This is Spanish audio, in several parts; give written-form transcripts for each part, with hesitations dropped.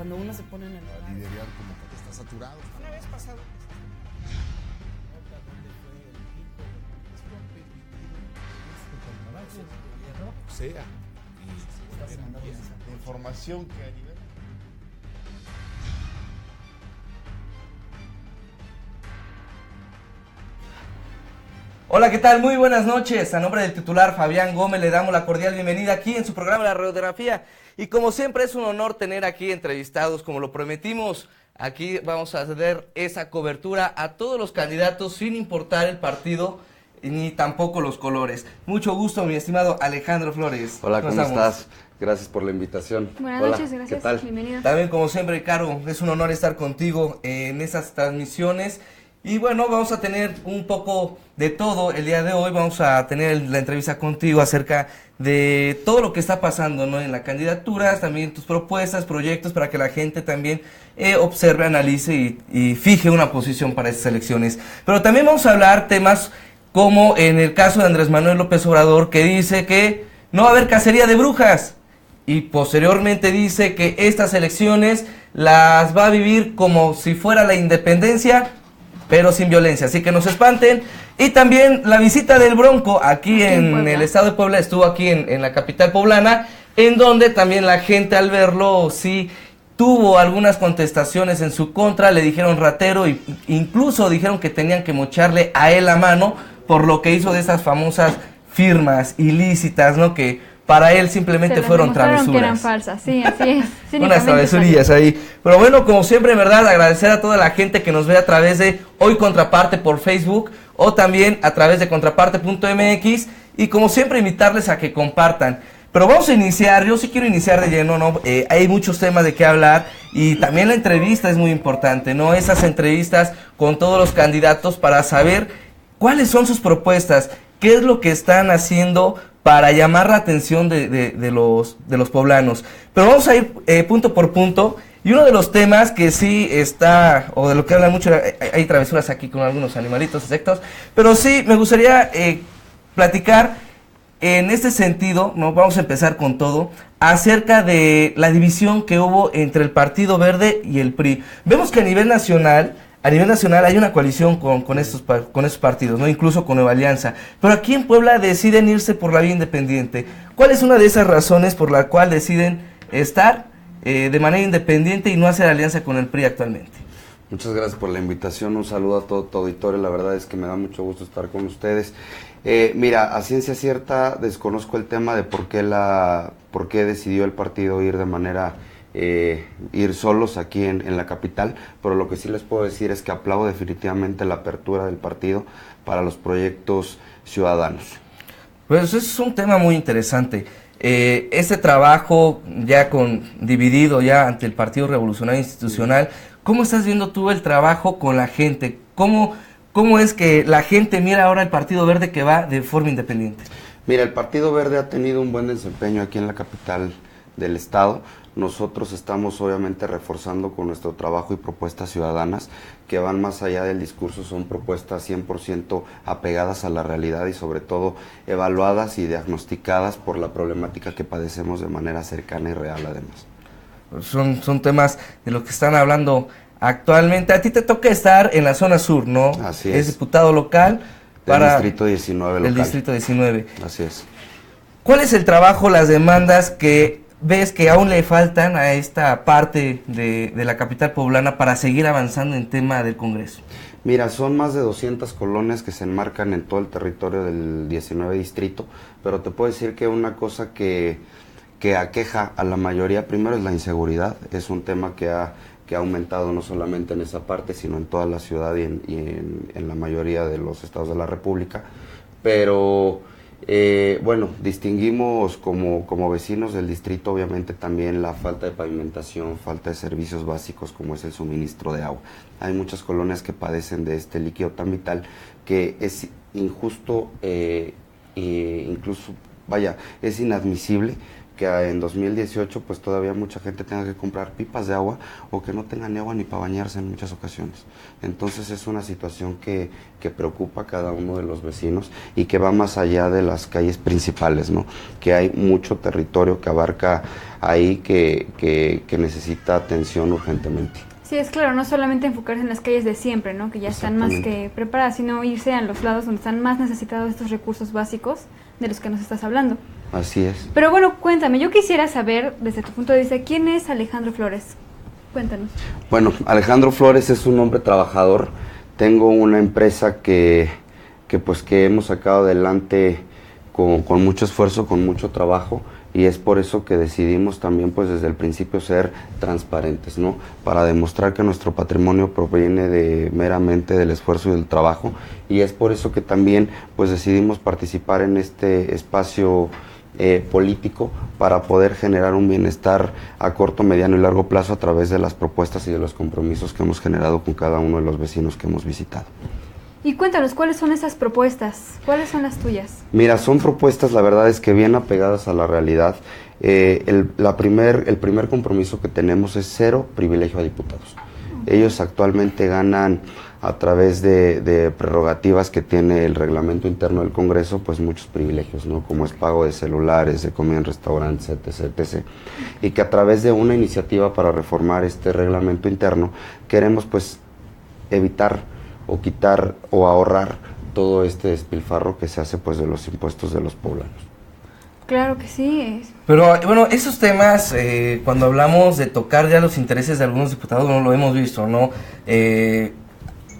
cuando uno se pone en el lugar. Liderar como que está saturado. Una vez pasado. Sea. Y información que a nivel. Hola, ¿qué tal? Muy buenas noches. A nombre del titular Fabián Gómez le damos la cordial bienvenida aquí en su programa La Radiografía. Y como siempre es un honor tener aquí entrevistados, como lo prometimos. Aquí vamos a hacer esa cobertura a todos los candidatos sin importar el partido ni tampoco los colores. Mucho gusto, mi estimado Alejandro Flores. Hola, ¿cómo estás? Gracias por la invitación. Buenas Hola, noches, gracias. ¿qué tal? Bienvenido. También, como siempre, Caro, es un honor estar contigo en estas transmisiones. Y bueno, vamos a tener un poco de todo el día de hoy. Vamos a tener la entrevista contigo acerca de todo lo que está pasando, ¿no?, en la candidatura, también tus propuestas, proyectos, para que la gente también observe, analice y fije una posición para estas elecciones. Pero también vamos a hablar temas como en el caso de Andrés Manuel López Obrador, que dice que no va a haber cacería de brujas. Y posteriormente dice que estas elecciones las va a vivir como si fuera la independencia, pero sin violencia, así que no se espanten. Y también la visita del Bronco aquí en el estado de Puebla, estuvo aquí en la capital poblana, en donde también la gente al verlo sí tuvo algunas contestaciones en su contra, le dijeron ratero e incluso dijeron que tenían que mocharle a él la mano por lo que hizo de esas famosas firmas ilícitas, ¿no?, que para él simplemente fueron travesuras. Que eran falsas, sí, así es. Unas travesurillas ahí. Pero bueno, como siempre, en verdad, agradecer a toda la gente que nos ve a través de Hoy Contraparte por Facebook o también a través de contraparte.mx y como siempre invitarles a que compartan. Pero vamos a iniciar, yo sí quiero iniciar de lleno, ¿no? Hay muchos temas de qué hablar y también la entrevista es muy importante, ¿no? Esas entrevistas con todos los candidatos para saber cuáles son sus propuestas, qué es lo que están haciendo para llamar la atención de los poblanos. Pero vamos a ir punto por punto, y uno de los temas que sí está, o de lo que hablan mucho, hay travesuras aquí con algunos animalitos, insectos, pero sí me gustaría platicar en este sentido, ¿no? Vamos a empezar con todo, acerca de la división que hubo entre el Partido Verde y el PRI. Vemos que a nivel nacional hay una coalición con estos partidos, ¿no?, incluso con Nueva Alianza, pero aquí en Puebla deciden irse por la vía independiente. ¿Cuál es una de esas razones por la cual deciden estar de manera independiente y no hacer alianza con el PRI actualmente? Muchas gracias por la invitación, un saludo a todo tu auditorio, la verdad es que me da mucho gusto estar con ustedes. Mira, a ciencia cierta desconozco el tema de por qué decidió el partido ir de manera ir solos aquí en la capital, pero lo que sí les puedo decir es que aplaudo definitivamente la apertura del partido para los proyectos ciudadanos. Pues es un tema muy interesante. Este trabajo ya dividido ya ante el Partido Revolucionario Institucional, ¿cómo estás viendo tú el trabajo con la gente? ¿Cómo es que la gente mira ahora el Partido Verde que va de forma independiente? Mira, el Partido Verde ha tenido un buen desempeño aquí en la capital del estado. Nosotros estamos obviamente reforzando con nuestro trabajo y propuestas ciudadanas que van más allá del discurso, son propuestas 100% apegadas a la realidad y sobre todo evaluadas y diagnosticadas por la problemática que padecemos de manera cercana y real además. Son temas de lo que están hablando actualmente. A ti te toca estar en la zona sur, ¿no? Así es. Es diputado local para el Distrito 19 local. El Distrito 19. Así es. ¿Cuál es el trabajo, las demandas que ves que aún le faltan a esta parte de la capital poblana para seguir avanzando en tema del Congreso? Mira, son más de 200 colonias que se enmarcan en todo el territorio del 19 distrito, pero te puedo decir que una cosa que aqueja a la mayoría, primero es la inseguridad, es un tema que ha aumentado no solamente en esa parte, sino en toda la ciudad y en la mayoría de los estados de la República, pero bueno, distinguimos como vecinos del distrito obviamente también la falta de pavimentación, falta de servicios básicos como es el suministro de agua. Hay muchas colonias que padecen de este líquido tan vital que es injusto, incluso, es inadmisible que en 2018 pues todavía mucha gente tenga que comprar pipas de agua o que no tengan agua ni para bañarse en muchas ocasiones. Entonces es una situación que preocupa a cada uno de los vecinos y que va más allá de las calles principales, ¿no? Que hay mucho territorio que abarca ahí que necesita atención urgentemente. Sí, es claro, no solamente enfocarse en las calles de siempre, ¿no? Que ya están más que preparadas, sino irse a los lados donde están más necesitados estos recursos básicos de los que nos estás hablando. Así es. Pero bueno, cuéntame, yo quisiera saber, desde tu punto de vista, ¿quién es Alejandro Flores? Cuéntanos. Bueno, Alejandro Flores es un hombre trabajador. Tengo una empresa que hemos sacado adelante con mucho esfuerzo, con mucho trabajo, y es por eso que decidimos también pues desde el principio ser transparentes, ¿no? Para demostrar que nuestro patrimonio proviene meramente del esfuerzo y del trabajo, y es por eso que también pues decidimos participar en este espacio político para poder generar un bienestar a corto, mediano y largo plazo a través de las propuestas y de los compromisos que hemos generado con cada uno de los vecinos que hemos visitado. Y cuéntanos, ¿cuáles son esas propuestas? ¿Cuáles son las tuyas? Mira, son propuestas, la verdad es que bien apegadas a la realidad. El primer compromiso que tenemos es 0 privilegio a diputados. Ellos actualmente ganan a través de prerrogativas que tiene el reglamento interno del Congreso, pues muchos privilegios, ¿no? Como es pago de celulares, de comida en restaurantes, etc. Y que a través de una iniciativa para reformar este reglamento interno, queremos pues evitar o quitar o ahorrar todo este despilfarro que se hace pues de los impuestos de los poblanos. Claro que sí. Pero bueno, esos temas, cuando hablamos de tocar ya los intereses de algunos diputados, no lo hemos visto, ¿no?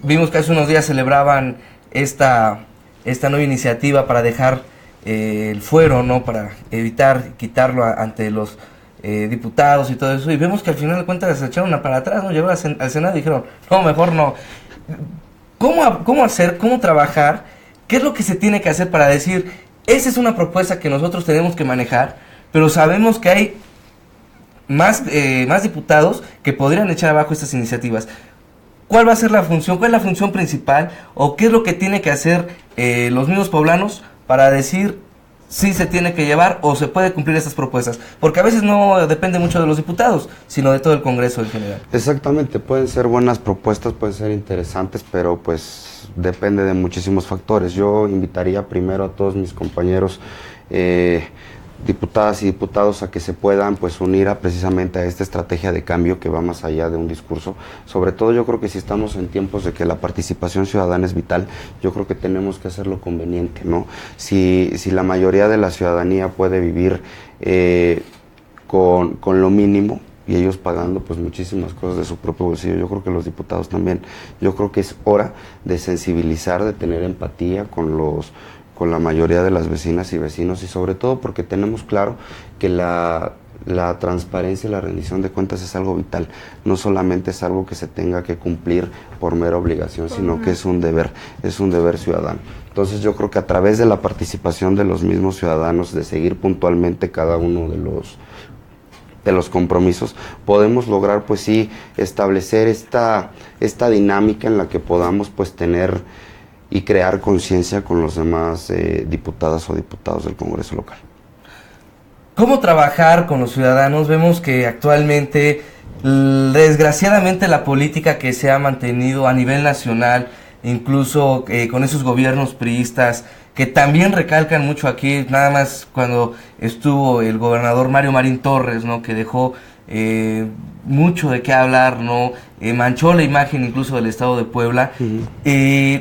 Vimos que hace unos días celebraban esta nueva iniciativa para dejar el fuero, ¿no? Para evitar quitarlo ante los diputados y todo eso, y vemos que al final de cuentas se echaron para atrás, ¿no? Llegaron al Senado y dijeron, no, mejor no. ¿Cómo hacer, cómo trabajar? ¿Qué es lo que se tiene que hacer para decir, esa es una propuesta que nosotros tenemos que manejar, pero sabemos que hay más diputados que podrían echar abajo estas iniciativas? ¿Cuál va a ser la función? ¿Cuál es la función principal? ¿O qué es lo que tiene que hacer los mismos poblanos para decir si se tiene que llevar o se puede cumplir estas propuestas? Porque a veces no depende mucho de los diputados, sino de todo el Congreso en general. Exactamente, pueden ser buenas propuestas, pueden ser interesantes, pero pues depende de muchísimos factores. Yo invitaría primero a todos mis compañeros diputadas y diputados a que se puedan pues unir precisamente a esta estrategia de cambio que va más allá de un discurso. Sobre todo yo creo que si estamos en tiempos de que la participación ciudadana es vital, yo creo que tenemos que hacerlo conveniente, ¿no? Si la mayoría de la ciudadanía puede vivir con lo mínimo, y ellos pagando pues muchísimas cosas de su propio bolsillo, yo creo que los diputados también. Yo creo que es hora de sensibilizar, de tener empatía con la mayoría de las vecinas y vecinos, y sobre todo porque tenemos claro que la transparencia y la rendición de cuentas es algo vital, no solamente es algo que se tenga que cumplir por mera obligación, sino que es un deber ciudadano. Entonces yo creo que a través de la participación de los mismos ciudadanos, de seguir puntualmente cada uno de los compromisos, podemos lograr pues sí establecer esta dinámica en la que podamos pues tener y crear conciencia con los demás diputadas o diputados del Congreso local. ¿Cómo trabajar con los ciudadanos? Vemos que actualmente, desgraciadamente, la política que se ha mantenido a nivel nacional, incluso con esos gobiernos priistas, que también recalcan mucho aquí, nada más cuando estuvo el gobernador Mario Marín Torres, ¿no? Que dejó mucho de qué hablar, ¿no? Manchó la imagen incluso del estado de Puebla.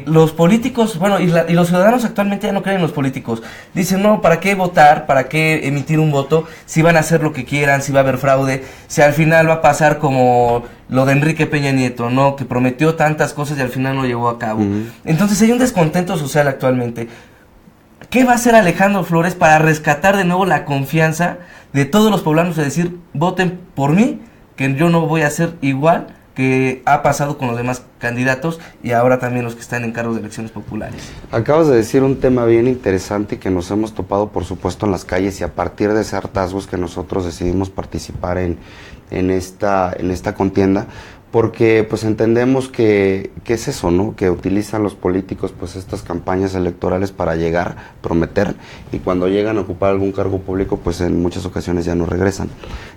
Los políticos, bueno, y los ciudadanos actualmente ya no creen en los políticos. Dicen, no, ¿para qué votar? ¿Para qué emitir un voto? Si van a hacer lo que quieran, si va a haber fraude, si al final va a pasar como lo de Enrique Peña Nieto, ¿no? Que prometió tantas cosas y al final no llevó a cabo. Entonces hay un descontento social actualmente. ¿Qué va a hacer Alejandro Flores para rescatar de nuevo la confianza de todos los poblanos y decir, voten por mí, que yo no voy a ser igual que ha pasado con los demás candidatos y ahora también los que están en cargos de elecciones populares? Acabas de decir un tema bien interesante y que nos hemos topado por supuesto en las calles, y a partir de ese hartazgo es que nosotros decidimos participar en esta contienda, porque pues entendemos que es eso, ¿no? Que utilizan los políticos pues estas campañas electorales para llegar, prometer, y cuando llegan a ocupar algún cargo público pues en muchas ocasiones ya no regresan.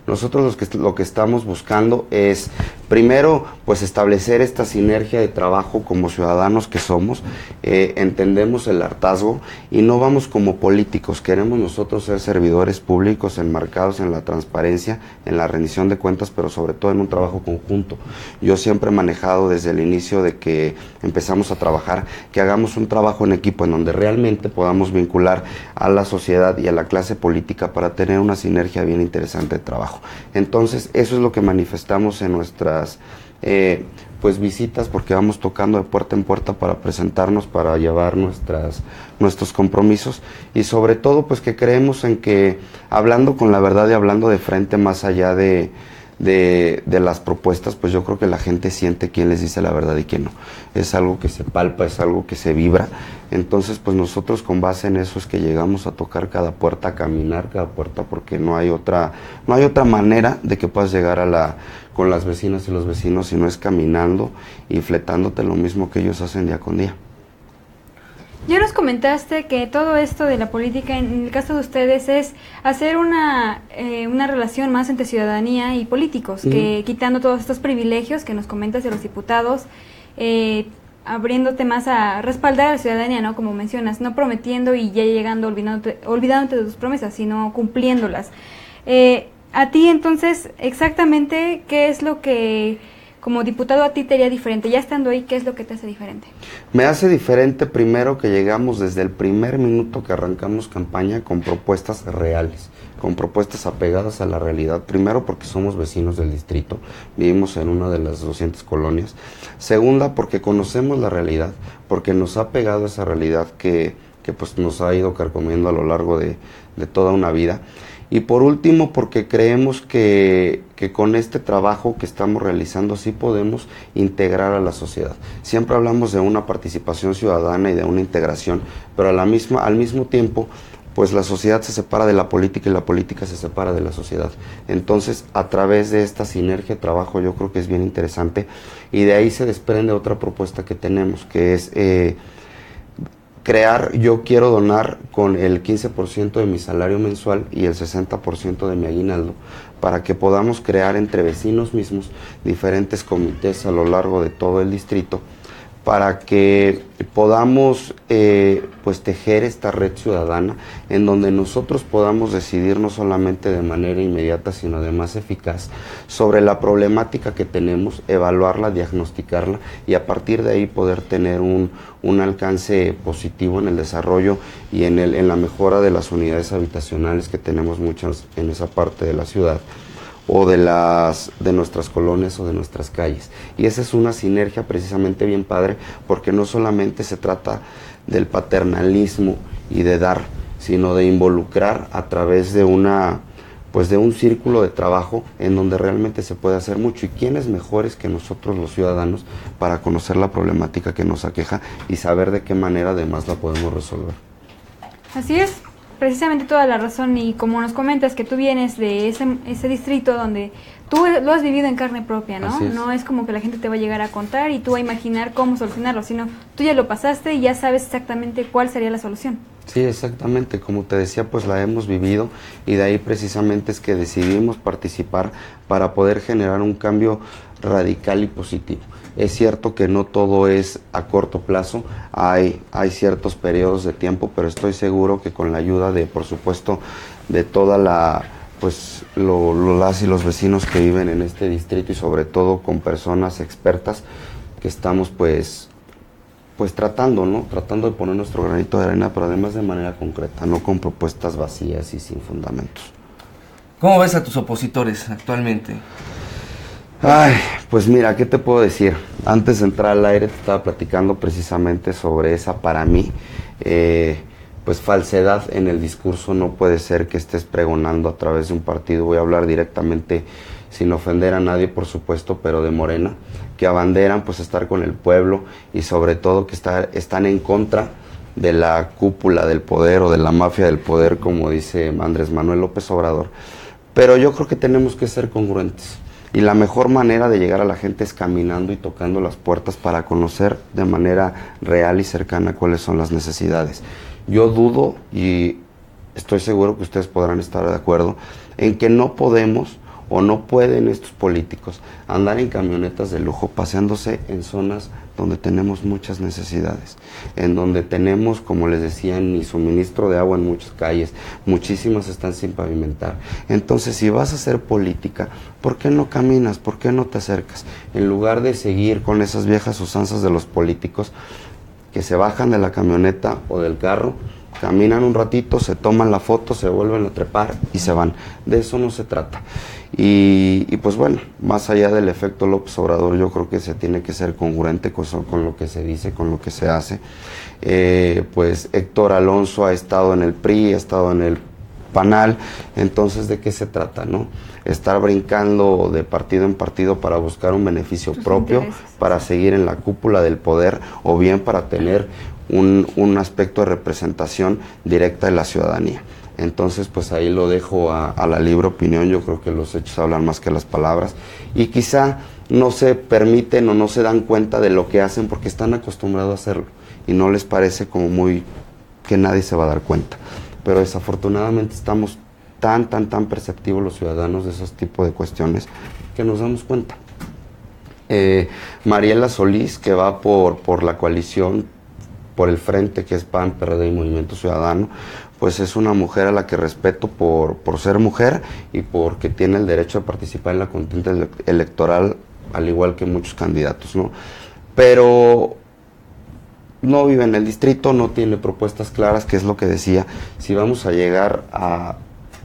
Nosotros lo que estamos buscando es primero pues establecer esta sinergia de trabajo como ciudadanos que somos, entendemos el hartazgo y no vamos como políticos, queremos nosotros ser servidores públicos enmarcados en la transparencia, en la rendición de cuentas, pero sobre todo en un trabajo conjunto. Yo siempre he manejado desde el inicio de que empezamos a trabajar, que hagamos un trabajo en equipo en donde realmente podamos vincular a la sociedad y a la clase política para tener una sinergia bien interesante de trabajo. Entonces, eso es lo que manifestamos en nuestras pues visitas, porque vamos tocando de puerta en puerta para presentarnos, para llevar nuestros compromisos, y sobre todo pues que creemos en que hablando con la verdad y hablando de frente más allá de las propuestas, pues yo creo que la gente siente quién les dice la verdad y quién no. Es algo que se palpa, es algo que se vibra. Entonces, pues nosotros con base en eso es que llegamos a tocar cada puerta, a caminar cada puerta, porque no hay otra manera de que puedas llegar con las vecinas y los vecinos si no es caminando y fletándote lo mismo que ellos hacen día con día. Ya nos comentaste que todo esto de la política, en el caso de ustedes, es hacer una relación más entre ciudadanía y políticos, que quitando todos estos privilegios que nos comentas de los diputados, abriéndote más a respaldar a la ciudadanía, ¿no? Como mencionas, no prometiendo y ya llegando olvidándote de tus promesas, sino cumpliéndolas. A ti, entonces, exactamente, ¿qué es lo que como diputado a ti te haría diferente? Ya estando ahí, ¿qué es lo que te hace diferente? Me hace diferente primero que llegamos desde el primer minuto que arrancamos campaña con propuestas reales, con propuestas apegadas a la realidad. Primero porque somos vecinos del distrito, vivimos en una de las 200 colonias. Segunda porque conocemos la realidad, porque nos ha pegado esa realidad que pues nos ha ido carcomiendo a lo largo de toda una vida. Y por último, porque creemos que con este trabajo que estamos realizando sí podemos integrar a la sociedad. Siempre hablamos de una participación ciudadana y de una integración, pero al mismo tiempo, pues la sociedad se separa de la política y la política se separa de la sociedad. Entonces, a través de esta sinergia de trabajo yo creo que es bien interesante, y de ahí se desprende otra propuesta que tenemos, que es yo quiero donar con el 15% de mi salario mensual y el 60% de mi aguinaldo, para que podamos crear entre vecinos mismos diferentes comités a lo largo de todo el distrito, para que podamos pues tejer esta red ciudadana en donde nosotros podamos decidir no solamente de manera inmediata sino de más eficaz sobre la problemática que tenemos, evaluarla, diagnosticarla y a partir de ahí poder tener un alcance positivo en el desarrollo y en la mejora de las unidades habitacionales, que tenemos muchas en esa parte de la ciudad, o de nuestras colonias o de nuestras calles. Y esa es una sinergia precisamente bien padre, porque no solamente se trata del paternalismo y de dar, sino de involucrar a través de un círculo de trabajo en donde realmente se puede hacer mucho. ¿Y quiénes mejores que nosotros los ciudadanos para conocer la problemática que nos aqueja y saber de qué manera además la podemos resolver? Así es. Precisamente toda la razón, y como nos comentas que tú vienes de ese distrito donde tú lo has vivido en carne propia, ¿no? No es como que la gente te va a llegar a contar y tú a imaginar cómo solucionarlo, sino tú ya lo pasaste y ya sabes exactamente cuál sería la solución. Sí, exactamente, como te decía, pues la hemos vivido y de ahí precisamente es que decidimos participar para poder generar un cambio radical y positivo. Es cierto que no todo es a corto plazo, hay ciertos periodos de tiempo, pero estoy seguro que con la ayuda de, por supuesto, de toda las y los vecinos que viven en este distrito y sobre todo con personas expertas que estamos pues tratando de poner nuestro granito de arena, pero además de manera concreta, no con propuestas vacías y sin fundamentos. ¿Cómo ves a tus opositores actualmente? Ay, pues mira, ¿qué te puedo decir? Antes de entrar al aire te estaba platicando precisamente sobre esa, para mí, pues falsedad en el discurso. No puede ser que estés pregonando a través de un partido, voy a hablar directamente sin ofender a nadie, por supuesto, pero de Morena, que abanderan pues estar con el pueblo y sobre todo que están en contra de la cúpula del poder o de la mafia del poder, como dice Andrés Manuel López Obrador. Pero yo creo que tenemos que ser congruentes. Y la mejor manera de llegar a la gente es caminando y tocando las puertas para conocer de manera real y cercana cuáles son las necesidades. Yo dudo, y estoy seguro que ustedes podrán estar de acuerdo, en que no podemos o no pueden estos políticos andar en camionetas de lujo paseándose en zonas donde tenemos muchas necesidades, en donde tenemos, como les decía, ni suministro de agua en muchas calles, muchísimas están sin pavimentar. Entonces, si vas a hacer política, ¿por qué no caminas? ¿Por qué no te acercas? En lugar de seguir con esas viejas usanzas de los políticos que se bajan de la camioneta o del carro, caminan un ratito, se toman la foto, se vuelven a trepar y se van. De eso no se trata. Y pues bueno, más allá del efecto López Obrador, yo creo que se tiene que ser congruente con lo que se dice, con lo que se hace. Pues Héctor Alonso ha estado en el PRI, ha estado en el PANAL, entonces ¿de qué se trata, no? Estar brincando de partido en partido para buscar un beneficio propio, para seguir en la cúpula del poder, o bien para tener un aspecto de representación directa de la ciudadanía. Entonces, pues ahí lo dejo a la libre opinión. Yo creo que los hechos hablan más que las palabras, y quizá no se permiten o no se dan cuenta de lo que hacen porque están acostumbrados a hacerlo y no les parece como muy que nadie se va a dar cuenta. Pero desafortunadamente estamos tan perceptivos los ciudadanos de esos tipos de cuestiones que nos damos cuenta. Mariela Solís, que va por la coalición, por el frente que es PAN, PRD y Movimiento Ciudadano, pues es una mujer a la que respeto por ser mujer y porque tiene el derecho de participar en la contienda electoral, al igual que muchos candidatos, ¿no? Pero no vive en el distrito, no tiene propuestas claras, que es lo que decía. Si vamos a llegar a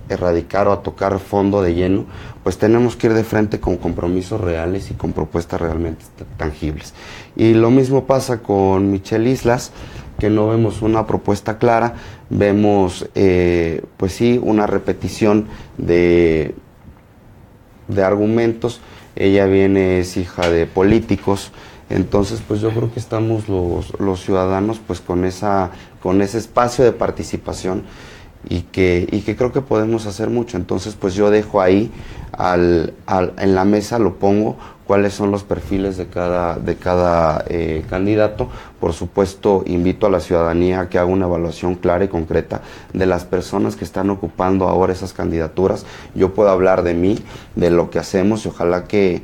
erradicar o a tocar fondo de lleno, pues tenemos que ir de frente con compromisos reales y con propuestas realmente tangibles. Y lo mismo pasa con Michelle Islas, que no vemos una propuesta clara, vemos pues sí, una repetición de argumentos. Ella es hija de políticos, entonces pues yo creo que estamos los ciudadanos pues con ese espacio de participación y que creo que podemos hacer mucho. Entonces pues yo dejo ahí en la mesa, lo pongo, cuáles son los perfiles de cada candidato. Por supuesto, invito a la ciudadanía a que haga una evaluación clara y concreta de las personas que están ocupando ahora esas candidaturas. Yo puedo hablar de mí, de lo que hacemos, y ojalá que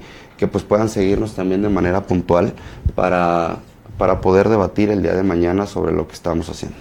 pues puedan seguirnos también de manera puntual para poder debatir el día de mañana sobre lo que estamos haciendo.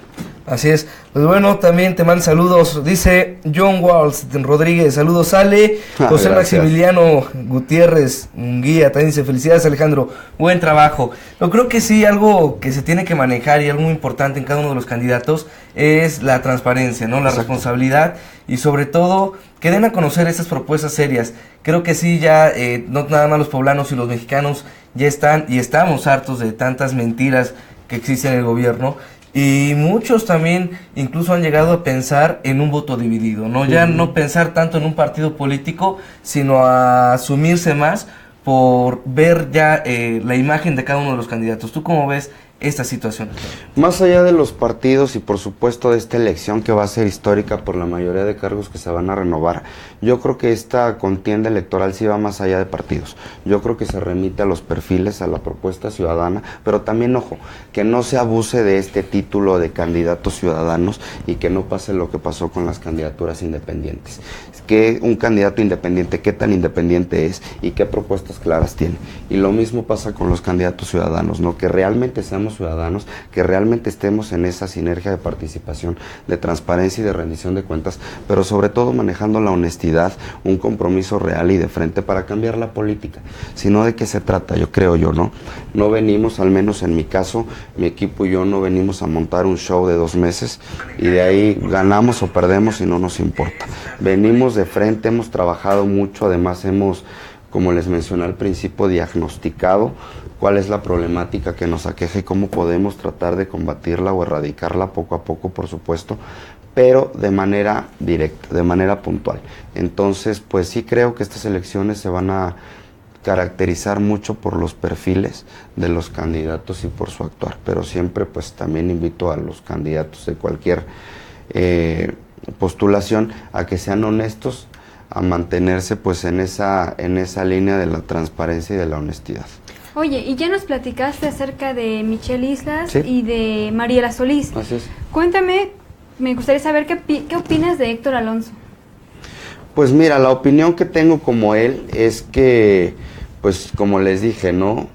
Así es. Pues bueno, también te mando saludos. Dice John Walls Rodríguez, saludos Ale. José Maximiliano Gutiérrez Munguía también dice, felicidades Alejandro, buen trabajo. Yo creo que sí, algo que se tiene que manejar y algo muy importante en cada uno de los candidatos es la transparencia, ¿no? La Exacto. Responsabilidad, y sobre todo que den a conocer esas propuestas serias. Creo que sí, ya no nada más los poblanos y los mexicanos ya están y estamos hartos de tantas mentiras que existen en el gobierno. Y muchos también incluso han llegado a pensar en un voto dividido, ¿no? Ya no pensar tanto en un partido político, sino a asumirse más por ver ya la imagen de cada uno de los candidatos. ¿Tú cómo ves esta situación? Más allá de los partidos y por supuesto de esta elección que va a ser histórica por la mayoría de cargos que se van a renovar, yo creo que esta contienda electoral sí va más allá de partidos. Yo creo que se remite a los perfiles, a la propuesta ciudadana, pero también, ojo, que no se abuse de este título de candidatos ciudadanos y que no pase lo que pasó con las candidaturas independientes. Que un candidato independiente, qué tan independiente es y qué propuestas claras tiene. Y lo mismo pasa con los candidatos ciudadanos, ¿no? Que realmente seamos ciudadanos, que realmente estemos en esa sinergia de participación, de transparencia y de rendición de cuentas, pero sobre todo manejando la honestidad, un compromiso real y de frente para cambiar la política. Sino de qué se trata, yo creo yo, ¿no? No venimos, al menos en mi caso, mi equipo y yo no venimos a montar un show de 2 meses y de ahí ganamos o perdemos y no nos importa. Venimos de frente, hemos trabajado mucho, además hemos, como les mencioné al principio, diagnosticado cuál es la problemática que nos aqueja y cómo podemos tratar de combatirla o erradicarla poco a poco, por supuesto, pero de manera directa, de manera puntual. Entonces, pues sí creo que estas elecciones se van a caracterizar mucho por los perfiles de los candidatos y por su actuar, pero siempre pues también invito a los candidatos de cualquier postulación a que sean honestos, mantenerse pues en esa línea de la transparencia y de la honestidad. Oye, y ya nos platicaste acerca de Michelle Islas Sí. y de Mariela Solís. Así es. Cuéntame, me gustaría saber qué opinas de Héctor Alonso. Pues mira, la opinión que tengo como él es que, pues como les dije, ¿no?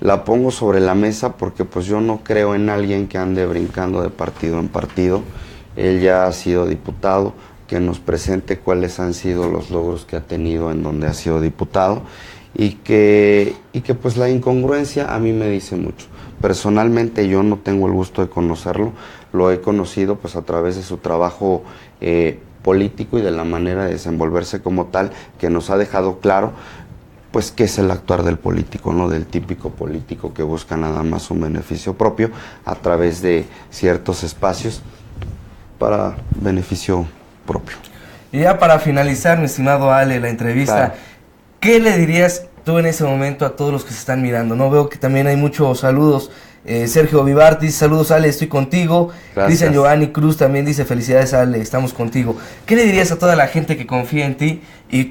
La pongo sobre la mesa porque pues yo no creo en alguien que ande brincando de partido en partido. Él ya ha sido diputado, que nos presente cuáles han sido los logros que ha tenido en donde ha sido diputado y que pues la incongruencia a mí me dice mucho. Personalmente yo no tengo el gusto de conocerlo, lo he conocido pues a través de su trabajo político y de la manera de desenvolverse como tal, que nos ha dejado claro pues qué es el actuar del político, ¿no? Del típico político que busca nada más un beneficio propio a través de ciertos espacios para beneficio propio. Y ya para finalizar, mi estimado Ale, la entrevista, Claro. ¿Qué le dirías tú en ese momento a todos los que se están mirando? No veo que también hay muchos saludos. Sergio Vivar dice, saludos Ale, estoy contigo. Gracias. Dicen Giovanni Cruz también dice, felicidades Ale, estamos contigo. ¿Qué le dirías a toda la gente que confía en ti? Y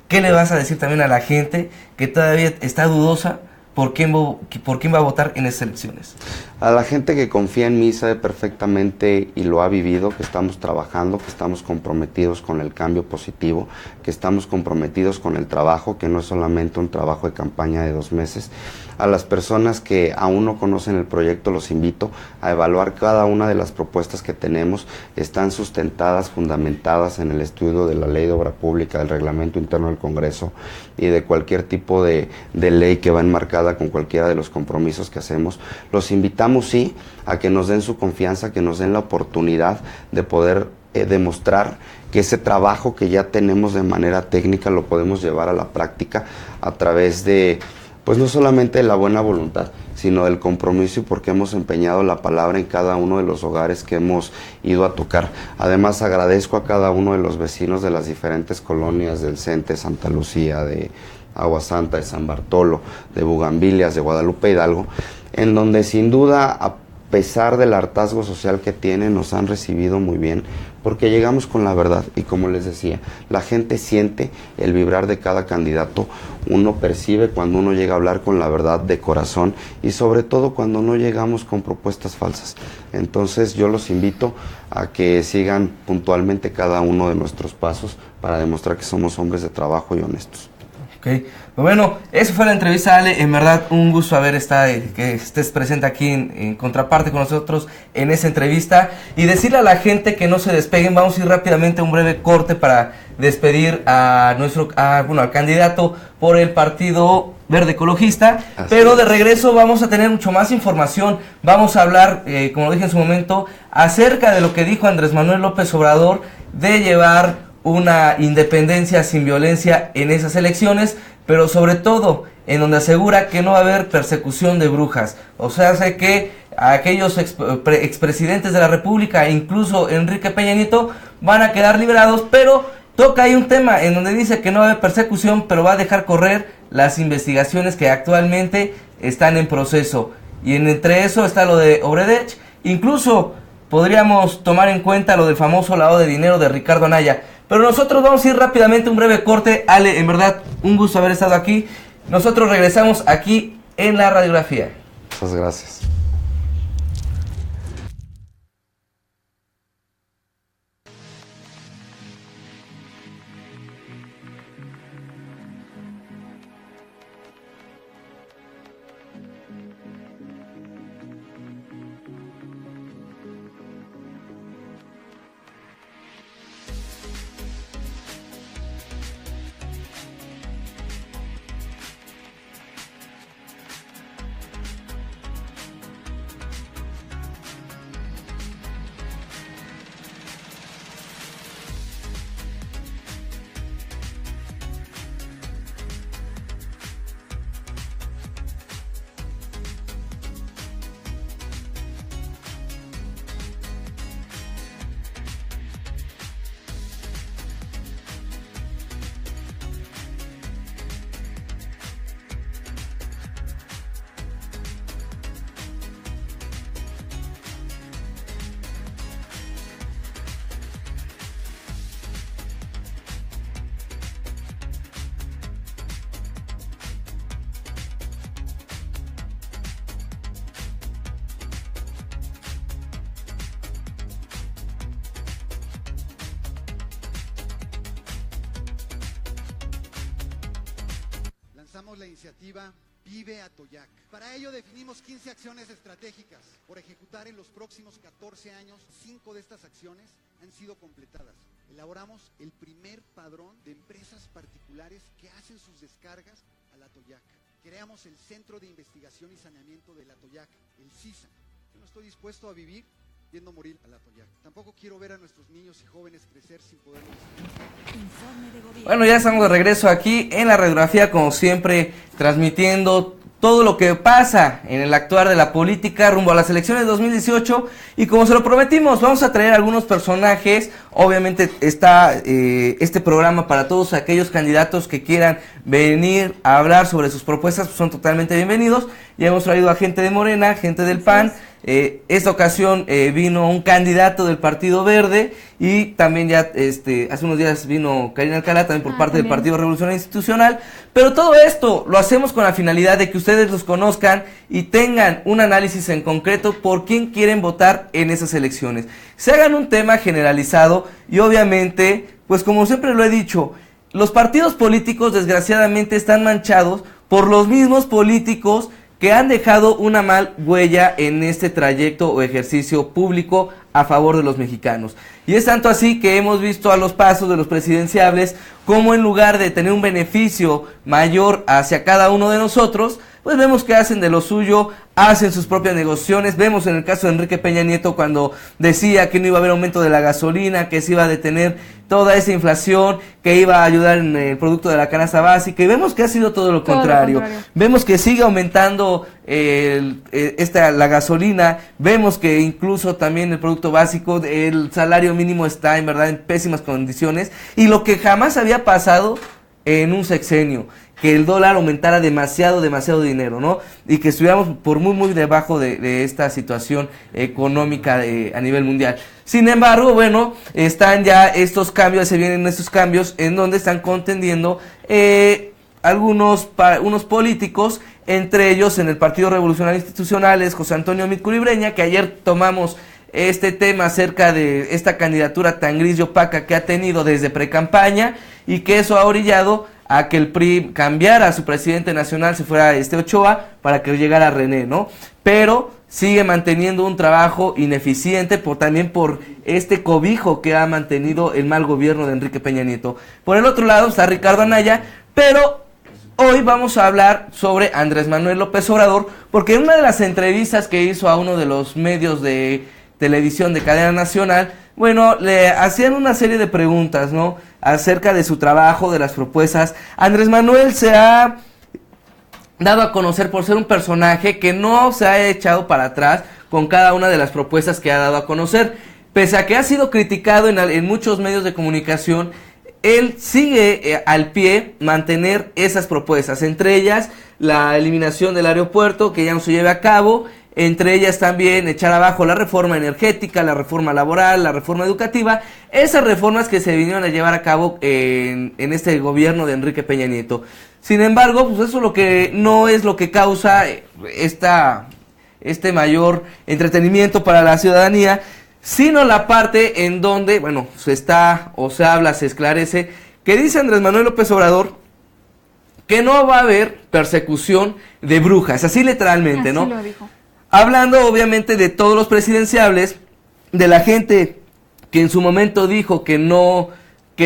¿qué le vas a decir también a la gente que todavía está dudosa por quién va a votar en estas elecciones? A la gente que confía en mí sabe perfectamente y lo ha vivido, que estamos trabajando, que estamos comprometidos con el cambio positivo, que estamos comprometidos con el trabajo, que no es solamente un trabajo de campaña de 2 meses. A las personas que aún no conocen el proyecto los invito a evaluar cada una de las propuestas que tenemos. Están sustentadas, fundamentadas en el estudio de la Ley de Obra Pública, del Reglamento Interno del Congreso y de cualquier tipo de ley que va enmarcada con cualquiera de los compromisos que hacemos. Los invitamos sí a que nos den su confianza, que nos den la oportunidad de poder demostrar que ese trabajo que ya tenemos de manera técnica lo podemos llevar a la práctica a través de, pues no solamente de la buena voluntad, sino del compromiso y porque hemos empeñado la palabra en cada uno de los hogares que hemos ido a tocar. Además agradezco a cada uno de los vecinos de las diferentes colonias del CENTE, Santa Lucía, de Agua Santa, de San Bartolo, de Bugambilias, de Guadalupe Hidalgo, en donde sin duda, a pesar del hartazgo social que tienen, nos han recibido muy bien, porque llegamos con la verdad y como les decía, la gente siente el vibrar de cada candidato, uno percibe cuando uno llega a hablar con la verdad de corazón y sobre todo cuando no llegamos con propuestas falsas. Entonces yo los invito a que sigan puntualmente cada uno de nuestros pasos para demostrar que somos hombres de trabajo y honestos. Okay. Bueno, eso fue la entrevista, Ale. En verdad, un gusto que estés presente aquí en Contraparte con nosotros en esa entrevista. Y decirle a la gente que no se despeguen. Vamos a ir rápidamente a un breve corte para despedir al candidato por el Partido Verde Ecologista. Pero de regreso vamos a tener mucho más información. Vamos a hablar, como dije en su momento, acerca de lo que dijo Andrés Manuel López Obrador de llevar una independencia sin violencia en esas elecciones, pero sobre todo en donde asegura que no va a haber persecución de brujas. O sea, hace que aquellos expresidentes de la República, incluso Enrique Peña Nieto, van a quedar liberados, pero toca ahí un tema en donde dice que no va a haber persecución, pero va a dejar correr las investigaciones que actualmente están en proceso. Y entre eso está lo de Odebrecht, incluso podríamos tomar en cuenta lo del famoso lavado de dinero de Ricardo Anaya. Pero nosotros vamos a ir rápidamente a un breve corte. Ale, en verdad, un gusto haber estado aquí. Nosotros regresamos aquí en La Radiografía. Muchas gracias. Lanzamos la iniciativa Vive Atoyac. Para ello definimos 15 acciones estratégicas por ejecutar en los próximos 14 años. 5 de estas acciones han sido completadas. Elaboramos el primer padrón de empresas particulares que hacen sus descargas al Atoyac. Creamos el Centro de Investigación y Saneamiento del Atoyac, el CISA. Yo no estoy dispuesto a vivir viendo morir al Atoyac. Tampoco quiero ver a nuestros niños y jóvenes crecer sin poder decidir. Bueno, ya estamos de regreso aquí en la radiografía, como siempre, transmitiendo todo lo que pasa en el actuar de la política rumbo a las elecciones de 2018, y como se lo prometimos, vamos a traer algunos personajes. Obviamente está este programa para todos aquellos candidatos que quieran venir a hablar sobre sus propuestas, pues son totalmente bienvenidos. Ya hemos traído a gente de Morena, gente del PAN. Esta ocasión vino un candidato del Partido Verde, y también ya hace unos días vino Karina Alcalá, también por parte del Partido Revolucionario Institucional. Pero todo esto lo hacemos con la finalidad de que ustedes los conozcan y tengan un análisis en concreto por quién quieren votar en esas elecciones. Se hagan un tema generalizado, y obviamente, pues como siempre lo he dicho, los partidos políticos desgraciadamente están manchados por los mismos políticos que han dejado una mal huella en este trayecto o ejercicio público a favor de los mexicanos. Y es tanto así que hemos visto a los pasos de los presidenciables como, en lugar de tener un beneficio mayor hacia cada uno de nosotros, pues vemos que hacen de lo suyo, hacen sus propias negociaciones. Vemos en el caso de Enrique Peña Nieto, cuando decía que no iba a haber aumento de la gasolina, que se iba a detener toda esa inflación, que iba a ayudar en el producto de la canasta básica, y vemos que ha sido todo lo contrario. Vemos que sigue aumentando la gasolina. Vemos que incluso también el producto básico, el salario mínimo está en verdad en pésimas condiciones, y lo que jamás había pasado en un sexenio, que el dólar aumentara demasiado dinero, ¿no? Y que estuviéramos por muy debajo de esta situación económica a nivel mundial. Sin embargo, bueno, están ya estos cambios, se vienen estos cambios en donde están contendiendo unos políticos, entre ellos en el Partido Revolucionario Institucional es José Antonio Meade Culibreña, que ayer tomamos este tema acerca de esta candidatura tan gris y opaca que ha tenido desde precampaña, y que eso ha orillado a que el PRI cambiara a su presidente nacional, se fuera Ochoa, para que llegara René, ¿no? Pero sigue manteniendo un trabajo ineficiente también por este cobijo que ha mantenido el mal gobierno de Enrique Peña Nieto. Por el otro lado está Ricardo Anaya, pero hoy vamos a hablar sobre Andrés Manuel López Obrador, porque en una de las entrevistas que hizo a uno de los medios de televisión de cadena nacional, bueno, le hacían una serie de preguntas, ¿no?, acerca de su trabajo, de las propuestas. Andrés Manuel se ha dado a conocer por ser un personaje que no se ha echado para atrás con cada una de las propuestas que ha dado a conocer. Pese a que ha sido criticado en muchos medios de comunicación, él sigue al pie mantener esas propuestas, entre ellas la eliminación del aeropuerto, que ya no se lleve a cabo, entre ellas también echar abajo la reforma energética, la reforma laboral, la reforma educativa, esas reformas que se vinieron a llevar a cabo en este gobierno de Enrique Peña Nieto. Sin embargo, pues eso no es lo que causa este mayor entretenimiento para la ciudadanía, sino la parte en donde, bueno, se esclarece, que dice Andrés Manuel López Obrador que no va a haber persecución de brujas, así literalmente, ¿no? Así lo dijo. Hablando obviamente de todos los presidenciables, de la gente que en su momento dijo que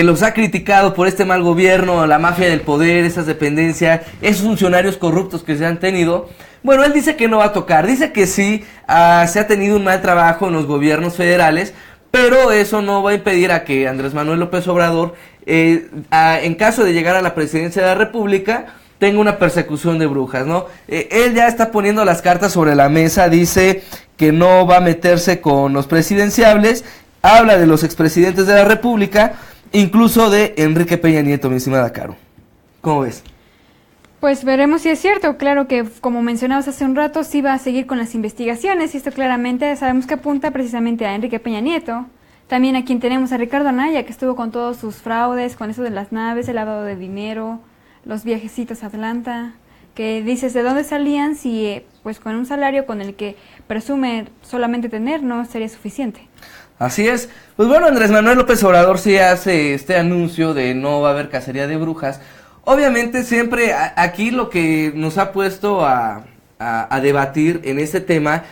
los ha criticado por este mal gobierno, la mafia del poder, esas dependencias, esos funcionarios corruptos que se han tenido. Bueno, él dice que no va a tocar, dice que sí, se ha tenido un mal trabajo en los gobiernos federales, pero eso no va a impedir a que Andrés Manuel López Obrador, en caso de llegar a la presidencia de la República, tenga una persecución de brujas, ¿no? Él ya está poniendo las cartas sobre la mesa, dice que no va a meterse con los presidenciables, habla de los expresidentes de la República, incluso de Enrique Peña Nieto, mi estimada Caro. ¿Cómo ves? Pues veremos si es cierto. Claro que, como mencionabas hace un rato, sí va a seguir con las investigaciones, y esto claramente sabemos que apunta precisamente a Enrique Peña Nieto. También a quien tenemos a Ricardo Anaya, que estuvo con todos sus fraudes, con eso de las naves, el lavado de dinero, los viajecitos a Atlanta, que dices de dónde salían si pues con un salario con el que presume solamente tener no sería suficiente. Así es. Pues bueno, Andrés Manuel López Obrador sí hace este anuncio de no va a haber cacería de brujas. Obviamente siempre aquí lo que nos ha puesto a debatir en este tema